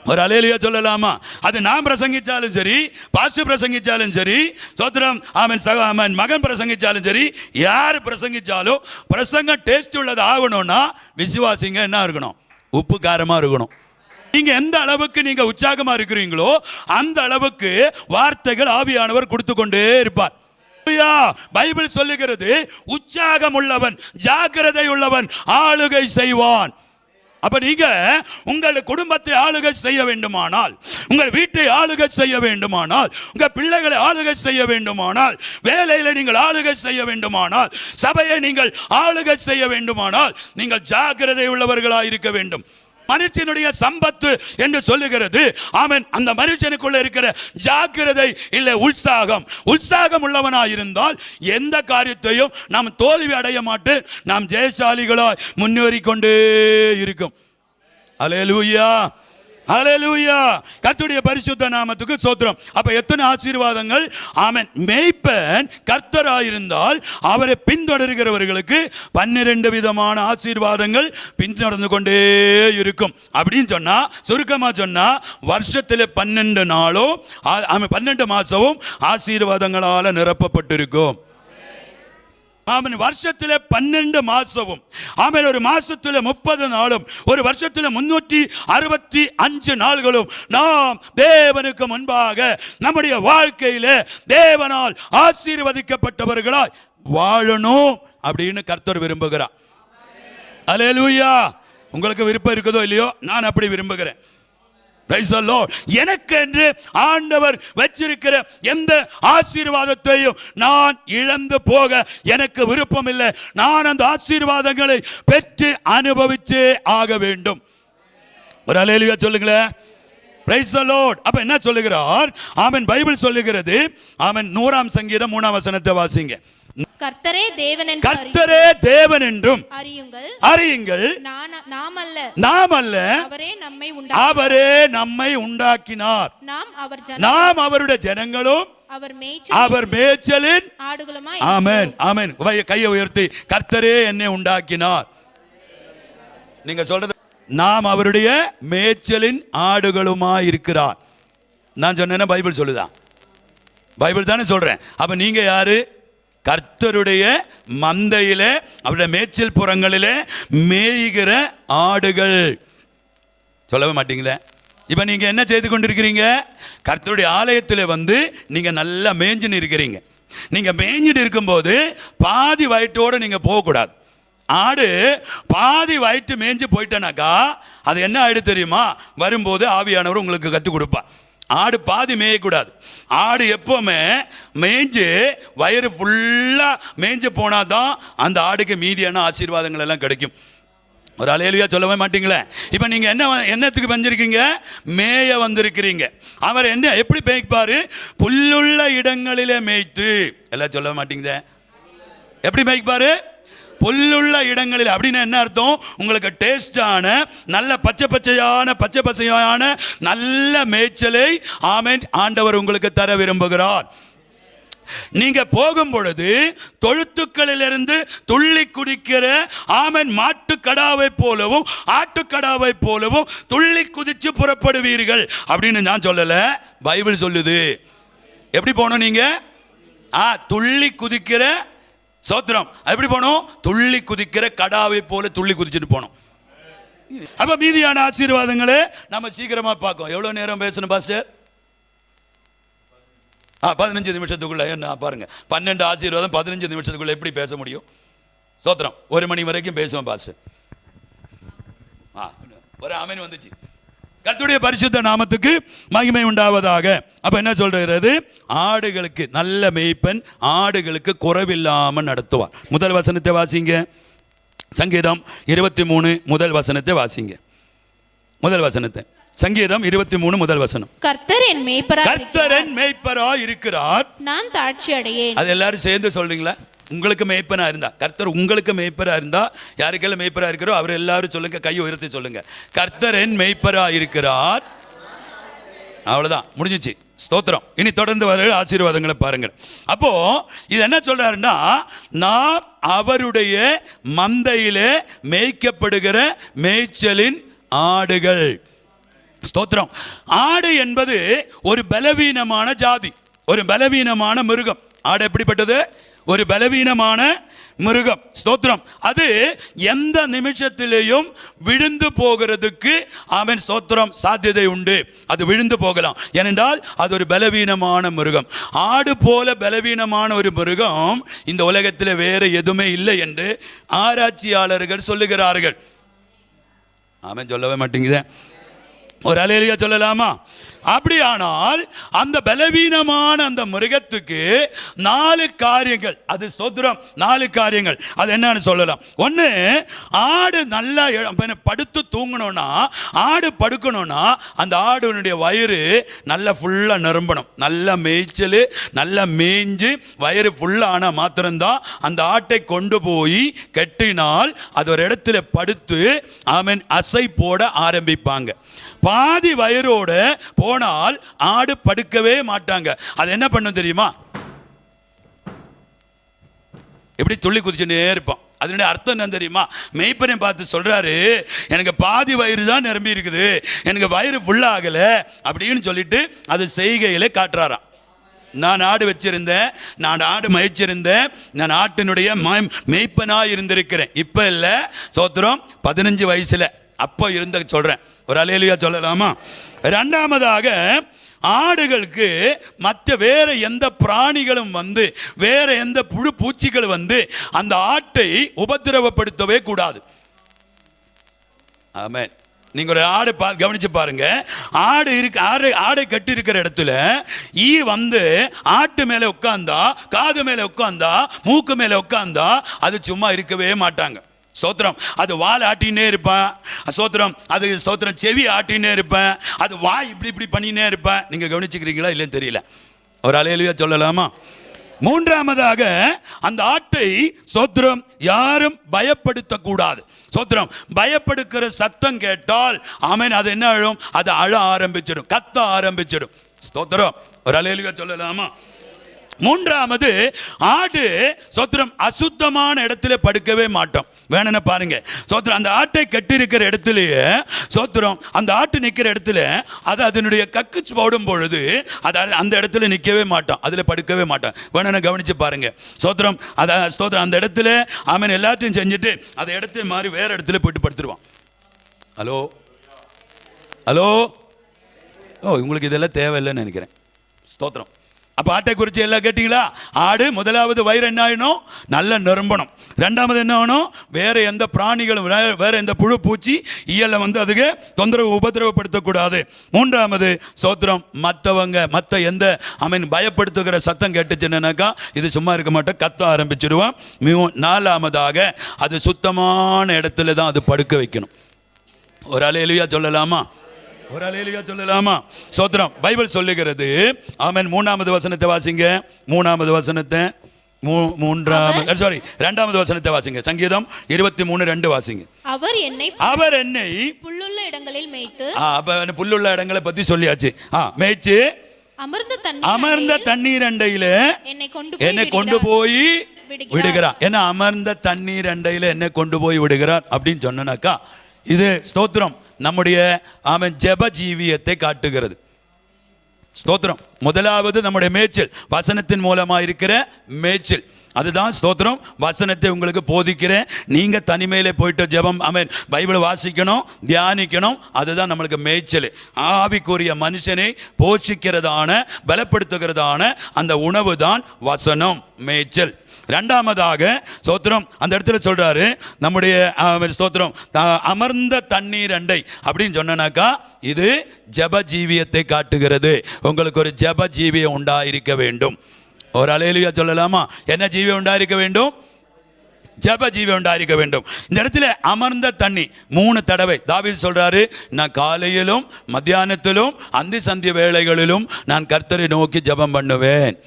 ஒரு அல்லேலூயா சொல்லலாமா? அது நான் பிரசங்கிச்சாலும் சரி, பாஸ்டர் பிரசங்கிச்சாலும் சரி, சோத்திரம் ஆமென் ஆமென் மகன் பிரசங்கிச்சாலும் சரி, யார் பிரசங்கிச்சாலும் பிரசங்கம் டேஸ்ட் உள்ளது ஆகணும்னா விசுவாசிங்க என்ன இருக்கணும்? உப்பு காரமா இருக்கணும். நீங்க எந்த அளவுக்கு நீங்க உற்சாகமா இருக்கிறீங்களோ அந்த அளவுக்கு வார்த்தைகள் ஆவியானவர் கொடுத்து கொண்டே இருப்பார். பைபிள் சொல்லுகிறது, உற்சாகம் உள்ளவன் ஜாக்கிரதை உள்ளவன் ஆளுகை செய்வான். அப்ப நீங்க உங்கள் குடும்பத்தை ஆளுகை செய்ய வேண்டுமானால், உங்கள் வீட்டை ஆளுகை செய்ய வேண்டுமானால், உங்க பிள்ளைகளை ஆளுகை செய்ய வேண்டுமானால், வேலையில நீங்கள் ஆளுகை செய்ய வேண்டுமானால், சபையை நீங்கள் ஆளுகை செய்ய வேண்டுமானால் நீங்கள் ஜாக்கிரதை உள்ளவர்களாக இருக்க வேண்டும். மனுஷனுடைய சம்பத்து என்று சொல்லுகிறது. ஆமென். அந்த மனுஷனுக்குள்ள இருக்கிற ஜாக்கிரதை இல்லை உற்சாகம் உள்ளவனாயிருந்தால் எந்த காரியத்தையும் நாம் தோல்வி அடைய மாட்டோம். நாம் ஜெயசாலிகளாய் முன்னேறி கொண்டே இருக்கும். அல்லேலூயா, அல்லேலூயா. கர்த்தருடைய பரிசுத்த நாமத்துக்கு ஸ்தோத்திரம். அப்ப எத்தனை ஆசீர்வாதங்கள்! ஆமென். மேய்ப்பன் கர்த்தராயிருந்தால் அவரை பின்தொடர்கிறவர்களுக்கு 12 விதமான ஆசீர்வாதங்கள் பின்தொடர்ந்து கொண்டே இருக்கும். அப்படின்னு சொன்னா சுருக்கமா சொன்னா வருஷத்துல 12 நாளும் 12 மாசமும் ஆசீர்வாதங்களால நிரப்பப்பட்டிருக்கும். ஆமென். வருஷத்துல 12 மாசமும் ஆமென். ஒரு மாசத்துல 30 நாளும் ஒரு வருஷத்துல 365 நாள்களும் நாம் தேவனுக்கு முன்பாக நம்முடைய வாழ்க்கையில தேவனால் ஆசீர்வதிக்கப்பட்டவர்களாய் வாழணும் அப்படின்னு கர்த்தர் விரும்புகிறார். அல்லேலூயா. உங்களுக்கு விருப்பம் இருக்குதோ இல்லையோ, நான் அப்படி விரும்புகிறேன். எனக்கு என்று ஆண்டவர் வச்சிருக்கிற எந்த ஆசீர்வாதத்தையும் நான் இழந்து போக எனக்கு விருப்பம் இல்லை. நான் அந்த ஆசீர்வாதங்களை பெற்று அனுபவிச்சே ஆக வேண்டும். ஒரு அல்லேலூயா சொல்லுங்களேன். Price the Lord. அப்ப என்ன சொல்லுகிறார்? ஆமென். பைபிள் சொல்லுகிறது. ஆமென். 100ஆம் சங்கீதம் 3ஆம் வசனத்தை வாசிங்க. கர்த்தரே தேவன் என்றும் அறியுங்கள். நாம் அல்ல, அவரே நம்மை உண்டாக்கினார். நாம் அவருடைய ஜனங்களும் அவர் மேய்ச்சலின் ஆடுகளுமாய். ஆமென், ஆமென். கையை உயர்த்தி, கர்த்தரே என்னை உண்டாக்கினார். நீங்க சொல்றது, நாம் அவருடைய மேய்ச்சலின் ஆடுகளுமாய் இருக்கிறார். நான் சொன்னேன்னா பைபிள் சொல்லுதான். பைபிள் தானே சொல்றேன். அப்ப நீங்க யாரு? கர்த்தருடைய மந்தையிலே அவருடைய மேய்ச்சல் புறங்களிலே மேய்கிற ஆடுகள். சொல்லவே மாட்டீங்களே? இப்ப நீங்க என்ன செய்து கொண்டிருக்கிறீங்க? கர்த்தருடைய ஆலயத்தில் நீங்க நல்லா மேய்ஞ்சுன்னு இருக்கிறீங்க. நீங்க மேய்ஞ்சிட்டு இருக்கும்போது பாதி வயிற்றோடு நீங்க போகக்கூடாது. ஆடு பாதி வயிற்று மேய்ஞ்சு போயிட்டனாக்கா அது என்ன ஆயிடு தெரியுமா? வரும்போது ஆவியானவர் உங்களுக்கு கற்றுக் கொடுப்பார். ஆடு பாதி மேயக்கூடாது. ஆடு எப்பவுமே மேய்ஞ்சு வயிறு ஃபுல்லா மேய்ஞ்சு போனாதான் அந்த ஆடுக்கு மீதியான ஆசீர்வாதங்கள் எல்லாம் கிடைக்கும். ஒரு அல்லேலூயா சொல்லவே மாட்டீங்களே. இப்போ நீங்க என்னத்துக்கு வந்திருக்கீங்க? மேய வந்திருக்கிறீங்க. அவர் என்ன எப்படி மேய்ப்பாரு? புல்லுள்ள இடங்களிலே மேய்த்து. எல்லாம் சொல்ல மாட்டீங்க. எப்படி மேய்ப்பாரு? புல்லுள்ள இடங்களில். அப்படின்னு என்ன அர்த்தம்? உங்களுக்கு டேஸ்டான நல்ல பச்சை பசையான நல்ல மேய்ச்சலை ஆமென் ஆண்டவர் உங்களுக்கு தர விரும்புகிறார். நீங்க போகும் பொழுது தொழுத்துக்களிலிருந்து துள்ளி குதிக்கிற ஆமென் மாட்டுக்கடாவை போலவும் ஆட்டுக்கடாவை போலவும் துள்ளி குதிச்சு புறப்படுவீர்கள் அப்படின்னு நான் சொல்லல, பைபிள் சொல்லுது. எப்படி போனோம் நீங்க? துள்ளி குதிக்கிற சோத்திரம். எப்படி போனோம்? துள்ளி குதிக்கிற கடாவை போல துள்ளி குதிச்சுட்டு போனோம். அப்ப மீதியான ஆசீர்வாதங்களே நம்ம சீக்கிரமா பார்க்கும். எவ்வளவு நேரம் பேசணும் பாஸ்டர்? 15 நிமிஷத்துக்குள்ள. என்ன பாருங்க, 12 ஆசீர்வாதம் 15 நிமிஷத்துக்குள்ள எப்படி பேச முடியும்? சோத்திரம். 1 மணி வரைக்கும் பேசுவோம் பாஸ்டர். ஒரு ஆமென் வந்துச்சு. கர்த்தருடைய பரிசுத்த நாமத்துக்கு மகிமை உண்டாவதாக. அப்ப என்ன சொல்றது? ஆடுகளுக்கு நல்ல மேய்ப்பன் ஆடுகளுக்கு குறைவில்லாம நடத்துவார். முதல் வசனத்தை வாசிங்க. சங்கீதம் 23 முதல் வசனத்தை வாசிங்க. முதல் வசனத்தை. சங்கீதம் 23 முதல் வசனம். கர்த்தர் என் மேய்ப்பராய் இருக்கிறார், நான் தாழ்ச்சி அடையேன். அது எல்லாரும் சேர்ந்து சொல்றீங்களா? உங்களுக்கு மேய்ப்பனா இருந்தா, கர்த்தர் உங்களுக்கு மேய்ப்பரா இருந்தா, யாருக்கெல்லாம் மேய்ப்பரா இருக்கிறோ அவர் எல்லாரும் சொல்லுங்க, கையை உயர்த்தி சொல்லுங்க. கர்த்தர் என் மேய்ப்பரா இருக்கிறார். அவ்வளவுதான், முடிஞ்சிச்சு. ஸ்தோத்திரம். இனி தொடர்ந்து வர ஆசீர்வாதங்களை பாருங்கள். அப்போ இது என்ன சொல்றாருன்னா, நான் அவருடைய மந்தையிலே மேய்க்கப்படுகிற மேய்ச்சலின் ஆடுகள். ஸ்தோத்திரம். ஆடு என்பது ஒரு பலவீனமான ஜாதி, ஒரு பலவீனமான மிருகம். ஆடு எப்படிப்பட்டது? ஒரு பலவீனமான மிருகம். ஸ்தோத்திரம். அது எந்த நிமிஷத்திலேயும் விழுந்து போகிறதுக்கு ஆமென் ஸ்தோத்திரம் சாத்தியதை உண்டு. அது விழுந்து போகலாம். ஏனென்றால் அது ஒரு பலவீனமான மிருகம். ஆடு போல பலவீனமான ஒரு மிருகம் இந்த உலகத்தில் வேற எதுவுமே இல்லை என்று ஆராய்ச்சியாளர்கள் சொல்லுகிறார்கள். ஆமென் சொல்லவே மாட்டேங்குதே. ஒரு அல்லேலூயா சொல்லலாமா? அப்படியானால் அந்த பலவீனமான அந்த மிருகத்துக்கு 4 காரியங்கள், அது ஸ்தோத்திரம், 4 காரியங்கள். அது என்னன்னு சொல்லலாம். ஒன்று, ஆடு நல்லா படுத்து தூங்கணும்னா, ஆடு படுக்கணும்னா அந்த ஆடுனுடைய வயிறு நல்லா ஃபுல்லாக நிரம்பணும். நல்லா மேய்ச்சல், நல்லா மேய்ஞ்சு வயிறு ஃபுல்லான மாத்திரம்தான் அந்த ஆட்டை கொண்டு போய் கட்டினால் அது ஒரு இடத்துல படுத்து ஆமென் அசை போட ஆரம்பிப்பாங்க. பாதி வயிறோட போனால் ஆடு படுக்கவே மாட்டாங்க. அது என்ன பண்ணும் தெரியுமா? எப்படி துள்ளி குதிச்சுட்டே இருப்பான். அதனுடைய அர்த்தம் என்ன தெரியுமா? மேய்ப்பனை பார்த்து சொல்றாரு, எனக்கு பாதி வயிறு தான் நிரம்பி இருக்குது, எனக்கு வயிறு ஃபுல்லாகல அப்படின்னு சொல்லிட்டு அது செய்கையில காட்டுறாராம். நான் ஆடு வச்சிருந்தேன், நான் ஆடு மயச்சிருந்தேன், நான் ஆட்டினுடைய மேய்ப்பனாக இருந்திருக்கிறேன். இப்போ இல்லை, சோத்திரம், 15 வயசுல அப்போ இருந்த சொல்றேன். ஒரு அல்லேலூயா சொல்லலாமா? இரண்டாவதாக, ஆடுகளுக்கு மற்ற வேற எந்த பிராணிகளும் வந்து, வேற எந்த புழு பூச்சிகள் வந்து அந்த ஆட்டை உபத்திரவப்படுத்தவே கூடாது. ஆமென். நீங்க ஒரு ஆடு கவனிச்சு பாருங்க. ஆடு இருக்கு, ஆடை கட்டி இருக்கிற இடத்துல ஈ வந்து ஆட்டு மேல உட்கார்ந்தா, காது மேல உட்கார்ந்தா, மூக்கு மேல உட்கார்ந்தா அது சும்மா இருக்கவே மாட்டாங்க. ஸ்தோத்திரம். அது வால் ஆட்டினே இருப்பேன். ஸ்தோத்திரம். அது ஸ்தோத்திரம் செவி ஆட்டினே இருப்பேன். அது வாய் இப்படி இப்படி பண்ணினே இருப்பேன். நீங்க கவனிச்சுக்கிறீங்களா இல்லைன்னு தெரியல. ஒரு அல்லேலூயா சொல்லலாமா? மூன்றாவதாக, அந்த ஆட்டை ஸ்தோத்திரம் யாரும் பயப்படுத்தக்கூடாது. ஸ்தோத்திரம். பயப்படுக்கிற சத்தம் கேட்டால் ஆமென் அது என்ன ஆகும்? அது அழ ஆரம்பிச்சிடும், கத்த ஆரம்பிச்சிடும். ஸ்தோத்திரம். ஒரு அல்லேலூயா சொல்லலாமா? மூன்றாவது, ஆடு சோத்திரம் அசுத்தமான இடத்துல படுக்கவே மாட்டோம். வேணும்னு பாருங்க. சோத்திரம். அந்த ஆட்டை கட்டியிருக்கிற இடத்துலயே சோத்திரம் அந்த ஆட்டு நிற்கிற இடத்துல அது அதனுடைய கக்கு போடும் பொழுது அது அந்த இடத்துல நிற்கவே மாட்டோம், அதுல படுக்கவே மாட்டோம். வேணும்னு கவனிச்சு பாருங்க. சோத்திரம். அத ஸ்தோத்திரம் அந்த இடத்துல ஆமென் எல்லாத்தையும் செஞ்சுட்டு அந்த இடத்துல மாறி வேற இடத்துல போயிட்டு படுத்துருவான். Hello hello. உங்களுக்கு இதெல்லாம் தேவையில்லைன்னு நினைக்கிறேன். ஸ்தோத்திரம். அப்போ ஆட்டை குறித்து எல்லாம் கேட்டீங்களா? ஆடு முதலாவது வயிறு என்ன ஆகணும்? நல்ல நிரம்பணும். ரெண்டாவது என்ன ஆகணும்? வேற எந்த பிராணிகளும் வேற எந்த புழு பூச்சி இயலை அதுக்கு தொந்தரவு உபதிரவப்படுத்தக்கூடாது. மூன்றாவது ஸ்தோத்திரம், மற்ற எந்த பயப்படுத்துகிற சத்தம் கேட்டுச்சுன்னாக்கா இது சும்மா இருக்க மாட்டேன், கத்த ஆரம்பிச்சிடுவான். நாலாவதாக அது சுத்தமான இடத்துல தான் அது படுக்க வைக்கணும். ஒரு அல்லேலூயா சொல்லலாமா? ஒரு அல்லேலூயா சொல்லலாமா? ஸ்தோத்திரம். பைபிள் சொல்லுகிறது. ஆமென். 3வது வசனத்தை வாசிங்க. 3வது வசனத்தை 2வது வசனத்தை வாசிங்க. சங்கீதம் 23:2 வாசிங்க. அவர் என்னை புல்லுள்ள இடங்களில் மேய்த்து. புல்லுள்ள இடங்களை பத்தி சொல்லியாச்சு. மேய்ச்சு அமர்ந்த தண்ணீர் அண்டையில என்னை கொண்டு போய் விடுகிறார். என்ன அமர்ந்த தண்ணீர் அண்டையில என்னை கொண்டு போய் விடுகிறார் அப்படின்னு சொன்னாக்கா, இது ஸ்தோத்திரம் நம்முடைய ஜெப ஜீவியத்தை காட்டுகிறது. ஸ்தோத்திரம். முதலாவது நம்முடைய மேய்ச்சல், வசனத்தின் மூலமா இருக்கிற மேய்ச்சல். அதுதான் ஸ்தோத்திரம். வசனத்தை உங்களுக்கு போதிக்கிறேன். நீங்க தனிமையில போயிட்டு ஜெபம் பைபிள் வாசிக்கணும், தியானிக்கணும். அதுதான் நம்மளுக்கு மேய்ச்சல். ஆவிக்குரிய மனுஷனை போஷிக்கிறதான, பலப்படுத்துகிறதான அந்த உணவு தான் வசனம், மேய்ச்சல். ரெண்டாவதாக ஸ்தோத்திரம் அந்த இடத்துல சொல்றாரு, நம்முடைய ஸ்தோத்திரம் அமர்ந்த தண்ணீர் அண்டை அப்படின்னு சொன்னாக்கா, இது ஜெப ஜீவியத்தை காட்டுகிறது. உங்களுக்கு ஒரு ஜெப ஜீவியம் உண்டாயிருக்க வேண்டும். ஒரு அல்லேலூயா சொல்லலாமா? என்ன ஜீவியம் உண்டாயிருக்க வேண்டும்? ஜெப ஜீவியம் உண்டாயிருக்க வேண்டும். இந்த இடத்துல அமர்ந்த தண்ணி 3 தடவை தாவீது சொல்றாரு, நான் காலையிலும் மத்தியானத்திலும் அந்தி சந்திய வேளைகளிலும் நான் கர்த்தரை நோக்கி ஜெபம் பண்ணுவேன்.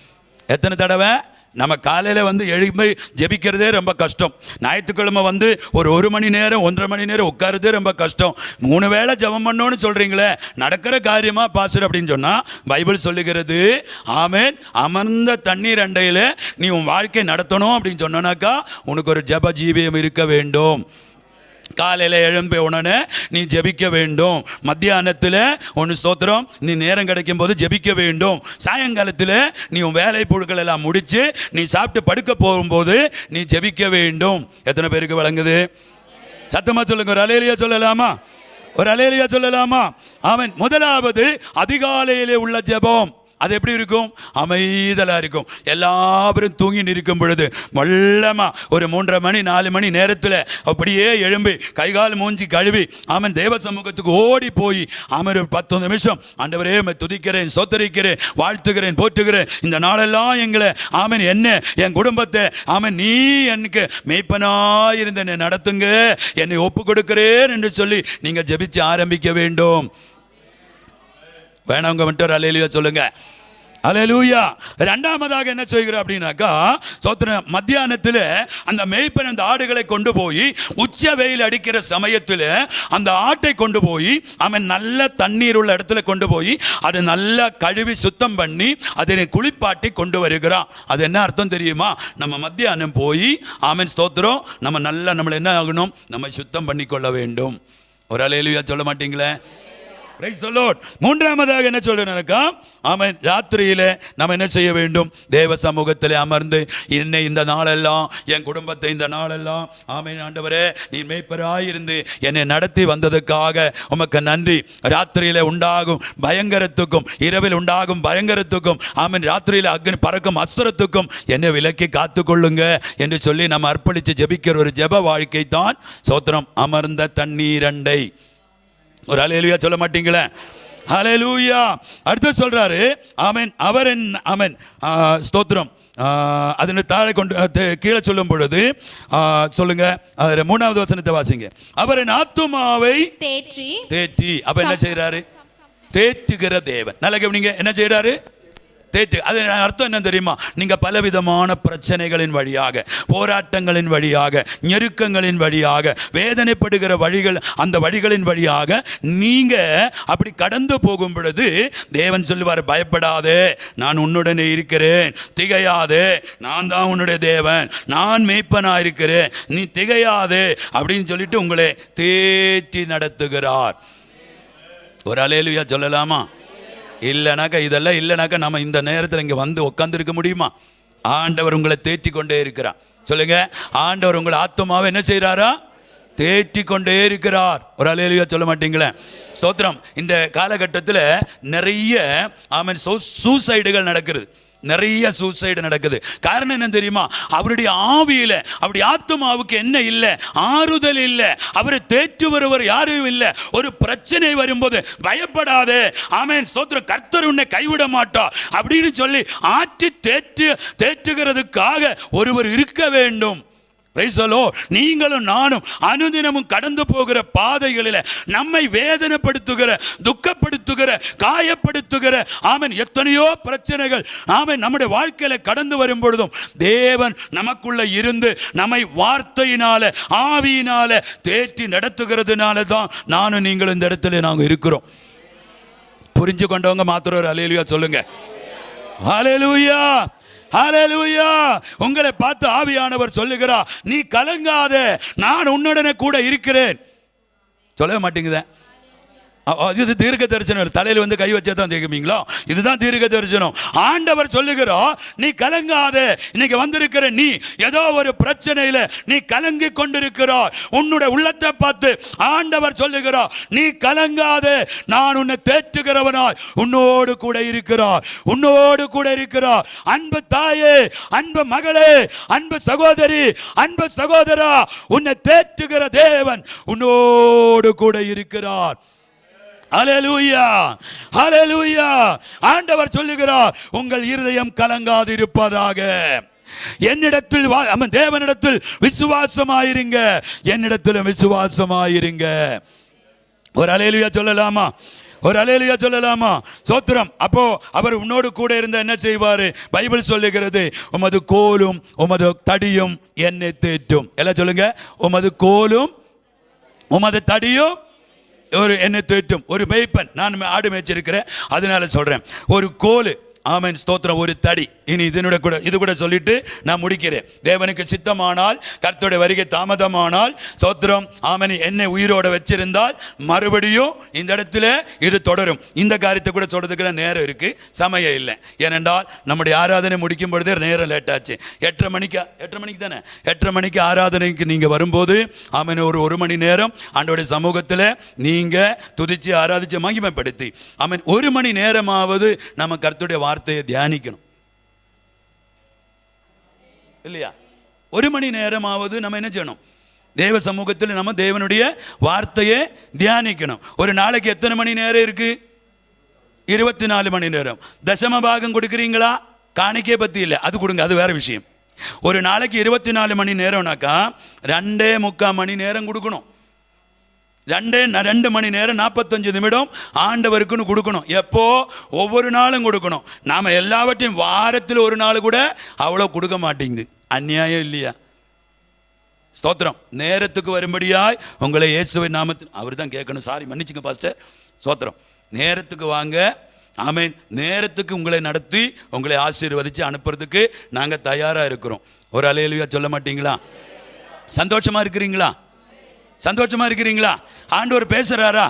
எத்தனை தடவை? நம்ம காலையில் எழுப்பி ஜெபிக்கிறதே ரொம்ப கஷ்டம். ஞாயிற்றுக்கிழமை ஒரு 1 மணி நேரம் 1.5 மணி நேரம் உட்காருறதே ரொம்ப கஷ்டம். 3 வேளை ஜெபம் பண்ணோன்னு சொல்றீங்களே, நடக்கிற காரியமா பாஸ்டர் அப்படின்னு சொன்னா, பைபிள் சொல்லுகிறது, ஆமென், அமர்ந்த தண்ணீர் அண்டையில் நீ உன் வாழ்க்கை நடத்தணும் அப்படின்னு சொன்னாக்கா உனக்கு ஒரு ஜெப ஜீவியம் இருக்க வேண்டும். காலையில் எழும்பி உடனே நீ ஜெபிக்க வேண்டும். மத்தியானத்தில் ஒன்று ஸ்தோத்திரம் நீ நேரம் கிடைக்கும் போது ஜெபிக்க வேண்டும். சாயங்காலத்தில் நீ உன் வேலை பொருட்கள் எல்லாம் முடித்து நீ சாப்பிட்டு படுக்க போகும்போது நீ ஜெபிக்க வேண்டும். எத்தனை பேருக்கு வழங்குது? சத்தமாக சொல்லுங்க. ஒரு அல்லேலூயா சொல்லலாமா? ஒரு அல்லேலூயா சொல்லலாமா? ஆமென். முதலாவது அதிகாலையிலே உள்ள ஜெபம். அது எப்படி இருக்கும்? அமைதலா இருக்கும். எல்லாரும் தூங்கி நிற்கும் பொழுது மல்லமா ஒரு 3:30 மணி 4 மணி நேரத்தில் அப்படியே எழும்பி கைகால் மூஞ்சி கழுவி ஆமென் தேவ சமூகத்துக்கு ஓடி போய் ஆமென் ஒரு 10 நிமிஷம் ஆண்டவரே துதிக்கிறேன், சோத்தரிக்கிறேன், வாழ்த்துகிறேன், போற்றுகிறேன். இந்த நாளெல்லாம் எங்களை ஆமென் என்ன என் குடும்பத்தை ஆமென் நீ எனக்கு மேய்ப்பனாயிருந்த என்னை நடத்துங்க, என்னை ஒப்பு கொடுக்கிறேன் என்று சொல்லி நீங்க ஜெபிச்சு ஆரம்பிக்க வேண்டும். வேணவங்க மட்டும் ஒரு அல்லேலூயா சொல்லுங்க. அல்லேலூயா. ரெண்டாவதாக என்ன செய்கிறோம் அப்படின்னாக்கா, சோத்திரம் மத்தியானத்தில் அந்த மேய்ப்பன் அந்த ஆடுகளை கொண்டு போய் உச்ச வெயில் அடிக்கிற சமயத்தில் அந்த ஆட்டை கொண்டு போய் அவன் நல்ல தண்ணீர் உள்ள இடத்துல கொண்டு போய் அதை நல்லா கழுவி சுத்தம் பண்ணி அதை குளிப்பாட்டி கொண்டு வருகிறான். அது என்ன அர்த்தம் தெரியுமா? நம்ம மத்தியானம் போய் ஆமென் ஸ்தோத்திரம் நம்மளை என்ன ஆகணும்? நம்ம சுத்தம் பண்ணி கொள்ள வேண்டும். ஒரு அல்லேலூயா சொல்ல மாட்டீங்களே? மூன்றாவதாக என்ன சொல்றேன்னாக்கா, ஆமென் ராத்திரியில நம்ம என்ன செய்ய வேண்டும்? தேவ சமூகத்தில் அமர்ந்து என்னை இந்த நாளெல்லாம் என் குடும்பத்தை இந்த நாளெல்லாம் ஆமென் ஆண்டவரே நீ மேய்ப்பராயிருந்து என்னை நடத்தி வந்ததுக்காக உமக்கு நன்றி. ராத்திரியில உண்டாகும் பயங்கரத்துக்கும் இரவில் உண்டாகும் பயங்கரத்துக்கும் ஆமென் ராத்திரியில அக்னி பறக்கும் அஸ்திரத்துக்கும் என்னை விலக்கி காத்துக்கொள்ளுங்க என்று சொல்லி நம்ம அர்ப்பணித்து ஜெபிக்கிற ஒரு ஜெப வாழ்க்கை தான் சோத்திரம் அமர்ந்த தண்ணீரண்டை. ஒரு அல்லேலூயா சொல்ல மாட்டீங்களே? அல்லேலூயா. அடுத்து சொல்றாரு ஆமென் அவர் ஆமென் ஸ்தோத்திரம் அதனை தாழை கொண்டு கீழே சொல்லும் பொழுது சொல்லுங்க 3வது வசனத்தை வாசிங்க. அவரின் ஆத்துமாவை தேற்றி. அப்ப என்ன செய்யறாரு? தேற்றுகிற தேவன். நல்ல கவனிங்க. என்ன செய்யறாரு? தேற்று. அது அர்த்தம் என்ன தெரியுமா? நீங்க பலவிதமான பிரச்சனைகளின் வழியாக, போராட்டங்களின் வழியாக, நெருக்கங்களின் வழியாக, வேதனைப்படுகிற வழிகள், அந்த வழிகளின் வழியாக நீங்க அப்படி கடந்து போகும் பொழுது தேவன் சொல்லுவார், பயப்படாதே, நான் உன்னுடனே இருக்கிறேன், திகையாதே, நான் தான் உன்னுடைய தேவன், நான் மேய்ப்பனா இருக்கிறேன், நீ திகையாதே அப்படின்னு சொல்லிட்டு உங்களை தேற்றி நடத்துகிறார். ஒரு அல்லேலூயா சொல்லலாமா? இல்லைனாக்கா இதெல்லாம் இல்லைனாக்கா நம்ம இந்த நேரத்தில் இங்கே வந்து உட்காந்துருக்க முடியுமா? ஆண்டவர் உங்களை தேற்றி கொண்டே இருக்கிறார். சொல்லுங்க, ஆண்டவர் உங்களை ஆத்துமாவை என்ன செய்கிறாரா? தேற்றி கொண்டே இருக்கிறார். ஒரு அல்லேலூயா சொல்ல மாட்டீங்களே? ஸ்தோத்திரம். இந்த காலகட்டத்தில் நிறைய ஆமென் சூசைடுகள் நடக்கிறது. நிறைய சூசைடு நடக்குது. காரணம் என்ன தெரியுமா? அவருடைய ஆவியில, அவருடைய ஆத்துமாவுக்கு என்ன இல்லை? ஆறுதல் இல்லை. அவரை தேற்று வருவர் யாரும் இல்லை. ஒரு பிரச்சனை வரும்போது பயப்படாதே, ஆமென் ஸ்தோத்திரம், கர்த்தர் உன்னை கைவிட மாட்டார் அப்படின்னு சொல்லி ஆற்றி தேற்றுகிறதுக்காக ஒருவர் இருக்க வேண்டும். நீங்களும் நானும் அனுதினமும் கடந்து போகிற பாதைகளில் நம்மை வேதனைப்படுத்துகிற, துக்கப்படுத்துகிற, காயப்படுத்துகிற ஆமென் எத்தனையோ பிரச்சனைகள் ஆமென் நம்முடைய வாழ்க்கையில கடந்து வரும் பொழுதும் தேவன் நமக்குள்ள இருந்து நம்மை வார்த்தையினால, ஆவியினால தேற்றி நடத்துகிறதுனால தான் நானும் நீங்களும் இந்த இடத்துல நாங்கள் இருக்கிறோம். புரிஞ்சு கொண்டவங்க மாத்திரம் ஒரு அல்லேலூயா சொல்லுங்க. அல்லேலூயா, ஹல்லேலூயா. உங்களை பார்த்து ஆவியானவர் சொல்லுகிறார், நீ கலங்காதே, நான் உன்னுடனே கூட இருக்கிறேன். சொல்லவே மாட்டேங்குதே. இது தீர்க்க தரிசனம். தலையில் வந்து கை வச்சா தான் கேட்குவீங்களா? இதுதான் தீர்க்க தரிசனம். ஆண்டவர் சொல்லுகிறோம், நீ கலங்காதே. இன்னைக்கு வந்திருக்கிற நீ ஏதோ ஒரு பிரச்சனையில நீ கலங்கி கொண்டிருக்கிறாய். உன்னுடைய உள்ளத்தை பார்த்து ஆண்டவர் சொல்லுகிறார், நீ கலங்காதே, நான் உன்னை தேற்றுகிறவனாய் உன்னோடு கூட இருக்கிறார், உன்னோடு கூட இருக்கிறார். அன்பு தாயே, அன்பு மகளே, அன்பு சகோதரி, அன்பு சகோதரா, உன்னை தேற்றுகிற தேவன் உன்னோடு கூட இருக்கிறார். ஹல்லேலூயா, ஹல்லேலூயா. ஆண்டவர் சொல்லுகிறார், உங்கள் இருதயம் கலங்காதிருப்பதாக. என்னிடத்தில் தேவனிடத்தில் விசுவாசமாயிருங்க, என்னிடத்தில் விசுவாசமாயிருங்க. ஒரு ஹல்லேலூயா சொல்லலாமா? ஒரு அல்லேலூயா சொல்லலாமா? சோத்திரம். அப்போ அவர் உன்னோடு கூட இருந்த என்ன செய்வாரு? பைபிள் சொல்லுகிறது, உமது கோலும் உமது தடியும் என்னை தேற்றும். எல்லாம் சொல்லுங்க. உமது கோலும் உமது தடியும் ஒரு என்னை தேற்றும். ஒரு மேய்ப்பன், நான் ஆடு மேய்ச்சிருக்கிறேன் அதனால சொல்றேன். ஒரு கோல், ஆமென் ஸ்தோத்திரம், ஒரு தடி. இனி இது கூட சொல்லிட்டு நான் முடிக்கிறேன். தேவனுக்கு சித்தமானால், கர்த்தருடைய வருகை தாமதமானால், ஸ்தோத்திரம், ஆமென், என்னை உயிரோட வச்சிருந்தால் மறுபடியும் இந்த இடத்துல இது தொடரும். இந்த காரியத்தை கூட சொல்றதுக்கு நேரம் இருக்கு, சமயம் இல்லை. ஏனென்றால் நம்முடைய ஆராதனை முடிக்கும் பொழுதே நேரம் லேட் ஆச்சு. 8:30 தானே, 8:30 ஆராதனைக்கு நீங்க வரும்போது ஆமென் ஒரு மணி நேரம் ஆண்டவருடைய சமூகத்தில் நீங்க துதிச்சு ஆராதிச்சு மகிமைப்படுத்தி ஆமென் 1 மணி நேரமாவது நம்ம கர்த்தருடைய வார்த்தையை தியானிக்கணும் இல்லையா? 1 மணி நேரமாவது நம்ம என்ன செய்யணும்? தேவ சமூகத்தில் நம்ம தேவனுடைய வார்த்தையை தியானிக்கணும். ஒரு நாளைக்கு எத்தனை மணி நேரம் இருக்கு? 24 மணி நேரம். தசம பாகம் கொடுக்குறீங்களா? காணிக்கை பத்தி இல்லை, அது கொடுங்க, அது வேற விஷயம். ஒரு நாளைக்கு 24 மணி நேரம்னாக்கா 2.25 மணி நேரம் கொடுக்கணும். 2 மணி நேரம் 45 நிமிடம் ஆண்டவருக்குன்னு கொடுக்கணும். எப்போ? ஒவ்வொரு நாளும் கொடுக்கணும். நாம எல்லாவற்றையும் வாரத்தில் ஒரு நாள் கூட அவ்வளோ கொடுக்க மாட்டேங்குது. அநியாயம் இல்லையா? ஸ்தோத்திரம். நேரத்துக்கு வரும்படியாய் உங்களை இயேசுவின் நாமத்தில் அவர் தான் கேட்கணும். சாரி, மன்னிச்சுங்க பாஸ்டர். ஸ்தோத்திரம். நேரத்துக்கு வாங்க, ஆமென். நேரத்துக்கு உங்களை நடத்தி உங்களை ஆசீர்வதிச்சு அனுப்புறதுக்கு நாங்கள் தயாராக இருக்கிறோம். ஒரு அல்லேலூயா சொல்ல மாட்டீங்களா? சந்தோஷமா இருக்கிறீங்களா? சந்தோஷமா இருக்கிறீங்களா? ஆண்டவர் பேசுறாரா?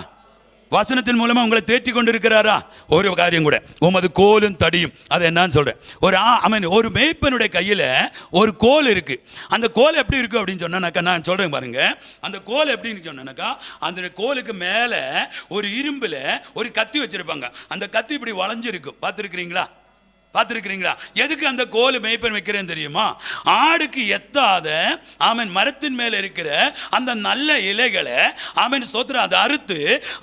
வசனத்தின் மூலமா உங்களை தேற்றி கொண்டு இருக்கிறாரா? ஒரு காரியம் கூட, உமது கோலும் தடியும், அது என்னன்னு சொல்றேன். ஒரு மேய்ப்பனுடைய கையில ஒரு கோல் இருக்கு. அந்த கோல் எப்படி இருக்கு அப்படின்னு சொன்னாக்கா, நான் சொல்றேன் பாருங்க. அந்த கோல் எப்படின்னு சொன்னாக்கா, அந்த கோலுக்கு மேல ஒரு இரும்புல ஒரு கத்தி வச்சிருப்பாங்க. அந்த கத்தி இப்படி வளைஞ்சிருக்கு. பார்த்துருக்கிறீங்களா? எதுக்கு அந்த கோல் மேய்ப்பன் வைக்கிறேன்னு தெரியுமா? ஆடுக்கு எத்தாத ஆமென் மரத்தின் மேல இருக்கிற அந்த நல்ல இலைகளை ஆமென் ஸ்தோத்திரம் அதை அறுத்து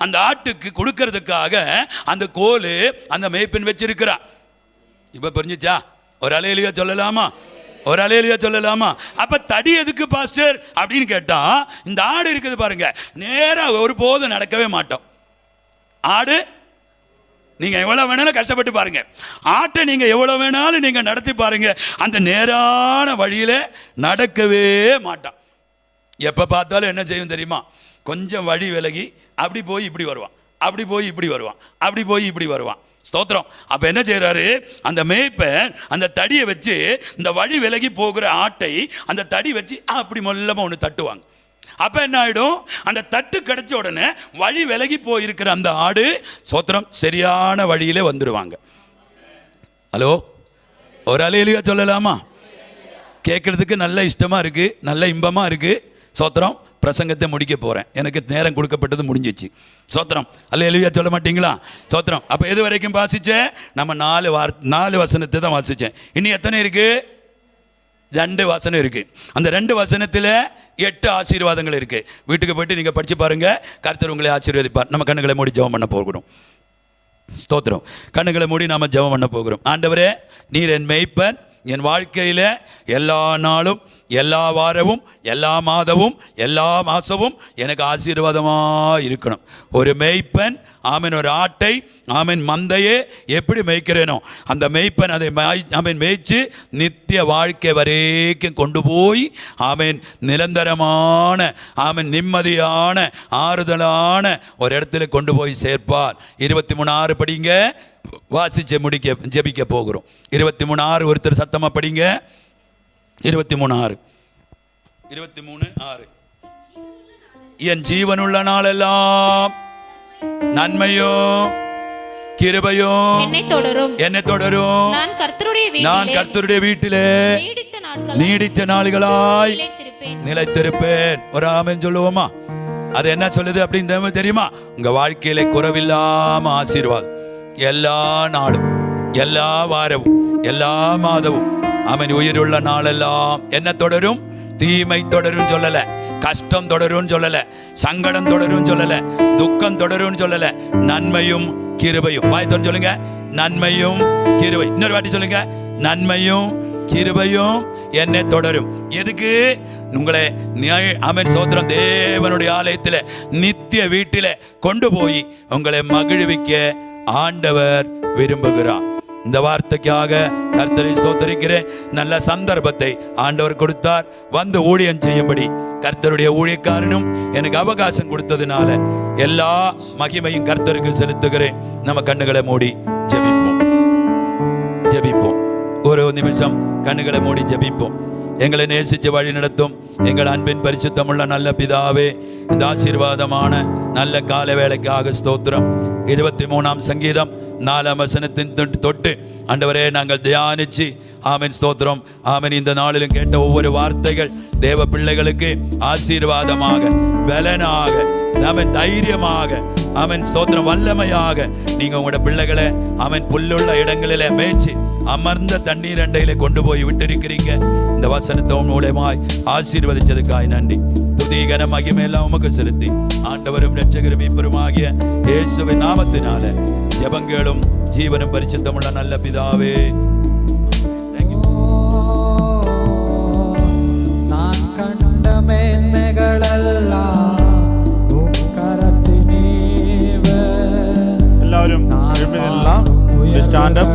அந்த ஆட்டுக்கு கொடுக்கிறதுக்காக அந்த கோல் அந்த மேய்ப்பன் வச்சிருக்கிறார். இப்ப புரிஞ்சுச்சா? ஒரு அல்லேலூயா சொல்லலாமா? ஒரு அல்லேலூயா சொல்லலாமா? அப்ப தடி எதுக்கு பாஸ்டர் அப்படின்னு கேட்டா, இந்த ஆடு இருக்குது பாருங்க, நேரா ஒருபோதும் நடக்கவே மாட்டோம். ஆடு நீங்க எவ்வளவு வேணாலும் கஷ்டப்பட்டு பாருங்க, ஆட்டை நீங்க எவ்வளவு வேணாலும் நீங்க நடத்தி பாருங்க, அந்த நேரான வழியில நடக்கவே மாட்டான். எப்ப பார்த்தாலும் என்ன செய்யும் தெரியுமா? கொஞ்சம் வழி விலகி அப்படி போய் இப்படி வருவான், அப்படி போய் இப்படி வருவான், அப்படி போய் இப்படி வருவான். ஸ்தோத்திரம். அப்ப என்ன செய்யறாரு? அந்த மேய்ப்பன் அந்த தடியை வச்சு இந்த வழி விலகி போகிற ஆட்டை அந்த தடி வச்சு அப்படி மொல்லமா ஒன்று தட்டுவாங்க. அப்ப என்ன ஆயிடும்? அந்த தட்டு கிடைச்ச உடனே வழி விலகி போயிருக்கிற அந்த ஆடு சோத்திரம் சரியான வழியிலே வந்துடுவாங்க. ஹலோ, ஒரு அல்லேலூயா சொல்லலாமா? கேட்கறதுக்கு நல்ல இஷ்டமா இருக்கு, நல்ல இன்பமா இருக்கு. சோத்திரம். பிரசங்கத்தை முடிக்க போகிறேன். எனக்கு நேரம் கொடுக்கப்பட்டது முடிஞ்சிச்சு. சோத்திரம். அல்லேலூயா சொல்ல மாட்டீங்களா? சோத்திரம். அப்போ எது வரைக்கும் வாசித்தேன்? நம்ம 4 வசனத்தை தான் வாசித்தேன். இன்னும் எத்தனை இருக்குது? 2 வசனம் இருக்குது. அந்த 2 வசனத்தில் 8 ஆசீர்வாதங்கள் இருக்குது. வீட்டுக்கு போய்ட்டு நீங்கள் படித்து பாருங்கள். கர்த்தர் உங்களை ஆசீர்வதிப்பார். நம்ம கண்ணுகளை மூடி ஜெபம் பண்ண போகிறோம். ஸ்தோத்திரம். கண்ணுகளை மூடி நாம் ஜெபம் பண்ண போகிறோம். ஆண்டவரே, நீர் என் மேய்ப்பன். என் வாழ்க்கையில் எல்லா நாளும், எல்லா வாரமும், எல்லா மாதமும், எல்லா மாதமும் எனக்கு ஆசீர்வாதமாக இருக்கணும். ஒரு மேய்ப்பன் ஆமன் ஒரு ஆட்டை ஆமன் மந்தையே எப்படி மேய்க்கிறேனோ அந்த மேய்ப்பன் அதை மேய்ச்சி நித்திய வாழ்க்கை வரைக்கும் கொண்டு போய் ஆமன் நிரந்தரமான ஆமன் நிம்மதியான ஆறுதலான ஒரு இடத்துல கொண்டு போய் சேர்ப்பார். 23:6 படிங்க. வாசிச்சு முடிக்க ஜெபிக்க போகிறோம். 23:6 ஒருத்தர் சத்தமா படிங்க. 23:6 என் ஜீவனுள்ள நாளெல்லாம் நன்மையும் கிருபையும் என்னை தொடரும். நான் கர்த்தருடைய வீட்டிலே நீடித்த நாள்களாய் நிலைத்திருப்பேன். ஒரு ஆமென் சொல்லுவோமா? அது என்ன சொல்லுது அப்படின்னு தெரியுமா? உங்க வாழ்க்கையில குறைவில்லாம ஆசீர்வாதம் எல்லா நாளும், எல்லா வாரமும், எல்லா மாதமும் அவன் உயிருள்ள நாளெல்லாம் என்ன தொடரும்? தீமை தொடரும் சொல்லல, கஷ்டம் தொடரும் சொல்லல, சங்கடம் தொடரும் சொல்லல, துக்கம் தொடரும் சொல்லல, நன்மையும் கிருபையும். வாய்த்தோன்னு சொல்லுங்க, நன்மையும் கிருபை. இன்னொரு வாட்டி சொல்லுங்க, நன்மையும் கிருபையும் என்னை தொடரும். எதுக்கு? உங்களை ஆமென் சோத்திரம் தேவனுடைய ஆலயத்தில் நித்திய வீட்டில் கொண்டு போய் உங்களை மகிழ்விக்க ஆண்டவர் விரும்புகிறார். இந்த வார்த்தைக்காக கர்த்தரை ஸ்தோத்திரிக்கிறேன். நல்ல சந்தர்ப்பத்தை ஆண்டவர் கொடுத்தார். வந்து ஊழியம் செய்யும்படி கர்த்தருடைய ஊழியக்காரனும் எனக்கு அவகாசம் கொடுத்ததுனால எல்லா மகிமையும் கர்த்தருக்கு செலுத்துகிறேன். நம்ம கண்ணுகளை மூடி ஜெபிப்போம். ஒரு நிமிஷம் கண்ணுகளை மூடி ஜெபிப்போம். எங்களை நேசித்து வழி நடத்தும் எங்கள் அன்பின் பரிசுத்தமுள்ள நல்ல பிதாவே, இந்த ஆசீர்வாதமான நல்ல கால வேளைக்காக ஸ்தோத்திரம். 23ஆம் சங்கீதம் 4ஆம் வசனத்தின் தொட்டு ஆண்டவரே நாங்கள் தியானிச்சு ஆமென் ஸ்தோத்திரம். ஆமென். இந்த நாளிலும் கேட்ட ஒவ்வொரு வார்த்தைகள் தேவ பிள்ளைகளுக்கு ஆசீர்வாதமாக, பலனாக, ஆமென் தைரியமாக, ஆமென் ஸ்தோத்திரம் வல்லமையாக நீங்க உங்களோட பிள்ளைகளை ஆமென் புல்லுள்ள இடங்களிலே மேய்ச்சி அமர்ந்த தண்ணீர் அண்டையிலே கொண்டு போய் விட்டிருக்கிறீங்க. இந்த வசனத்தை மூலமாய் ஆசீர்வதிச்சதுக்காய் நன்றி. துதிகன மகிமையெல்லாம் உமக்கு செலுத்தி ஆண்டவரும் இரட்சகரும் மீட்பருமாகிய இயேசுவின் நாமத்தினால ஜெபங்களும் ஜீவனும் பரிசுத்தமுள்ள நல்ல பிதாவே. நான் கண்ட மேன்மைகளெல்லாம் கரத்தினீவே. எல்லாரும் ஸ்டாண்ட் அப்.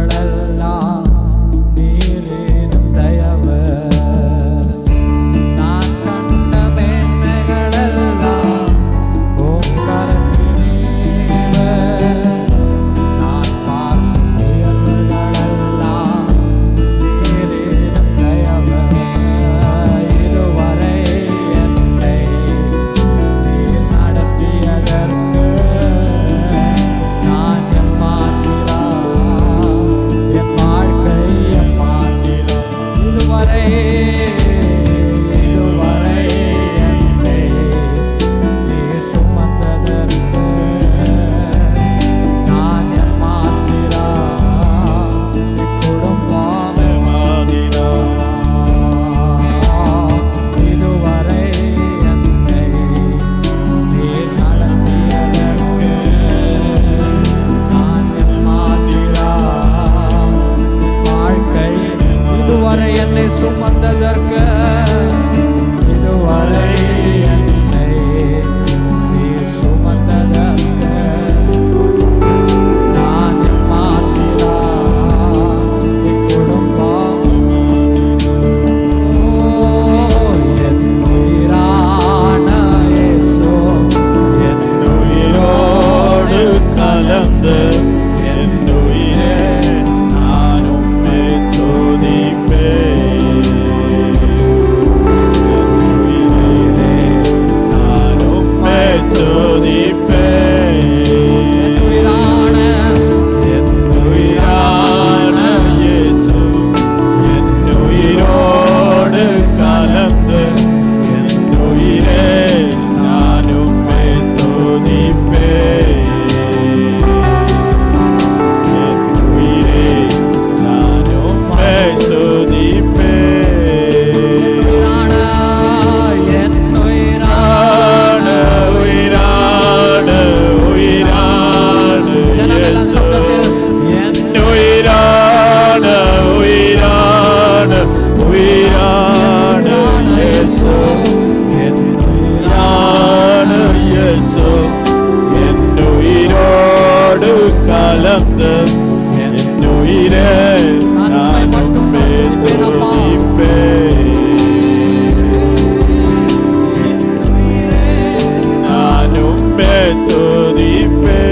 துதிப்பே.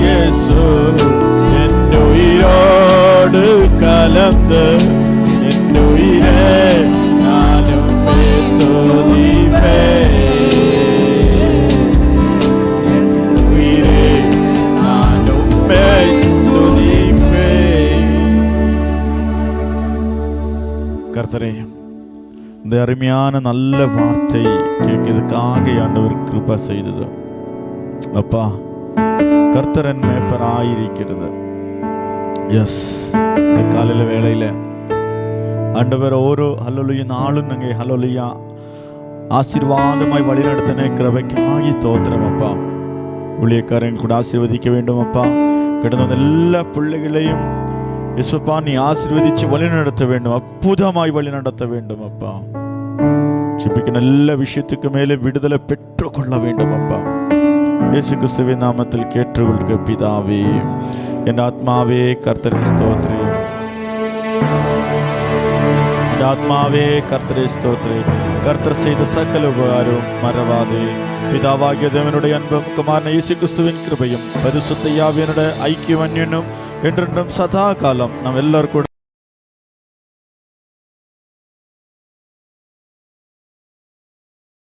இயேசு என் உயிரோடு கலந்து என் உயிரே நானுமே துதிப்பே. உயிரே நானுமே துதிப்பே. கர்த்தரே, இந்த அருமையான நல்ல வார்த்தை கேட்கிறதுக்காக ஆண்டவர் கிருபை செய்தது. அப்பா, கர்த்தரன் மேய்ப்பராயிருக்கிறது. எஸ், இந்த காலையில் வேளையில் ஆண்டவர் ஓரோ ஹல்லேலூயா நாளும் நாங்கள் ஹல்லேலூயா ஆசீர்வாதமாய் வழிநடத்தின கிருபைக்காகி தோத்திரம். அப்பா, ஊழியக்காரன் கூட ஆசீர்வதிக்க வேண்டும். அப்பா, கிடந்த எல்லா பிள்ளைகளையும் இயேசுப்பா நீ ஆசீர்வதிச்சு வழி நடத்த வேண்டும், அற்புதமாய் வழி நடத்த வேண்டும். அப்பா, ஜெபிக்கிற எல்லா விஷயத்துக்கு மேலே விடுதலை பெற்றுக்கொள்ள வேண்டும். அப்பா, இயேசு கிறிஸ்துவின் நாமத்தில் கேட்டுக்கொள்ளுக பிதாவே. என் ஆத்மாவே கர்த்தரை ஸ்தோத்திரி, என் ஆத்மாவே கர்த்தரை ஸ்தோத்திரி. கர்த்தர் செய்த சகல உபகாரம் மறவாதே. பிதாவாகிய தேவனுடைய அன்பும் குமாரன் இயேசு கிறிஸ்துவின் கிருபையும் பரிசுத்த ஆவியானுடைய ஐக்கியம் அன்யோன்யம் என்றென்றும் சதா காலம் நாம் எல்லாரும் கூட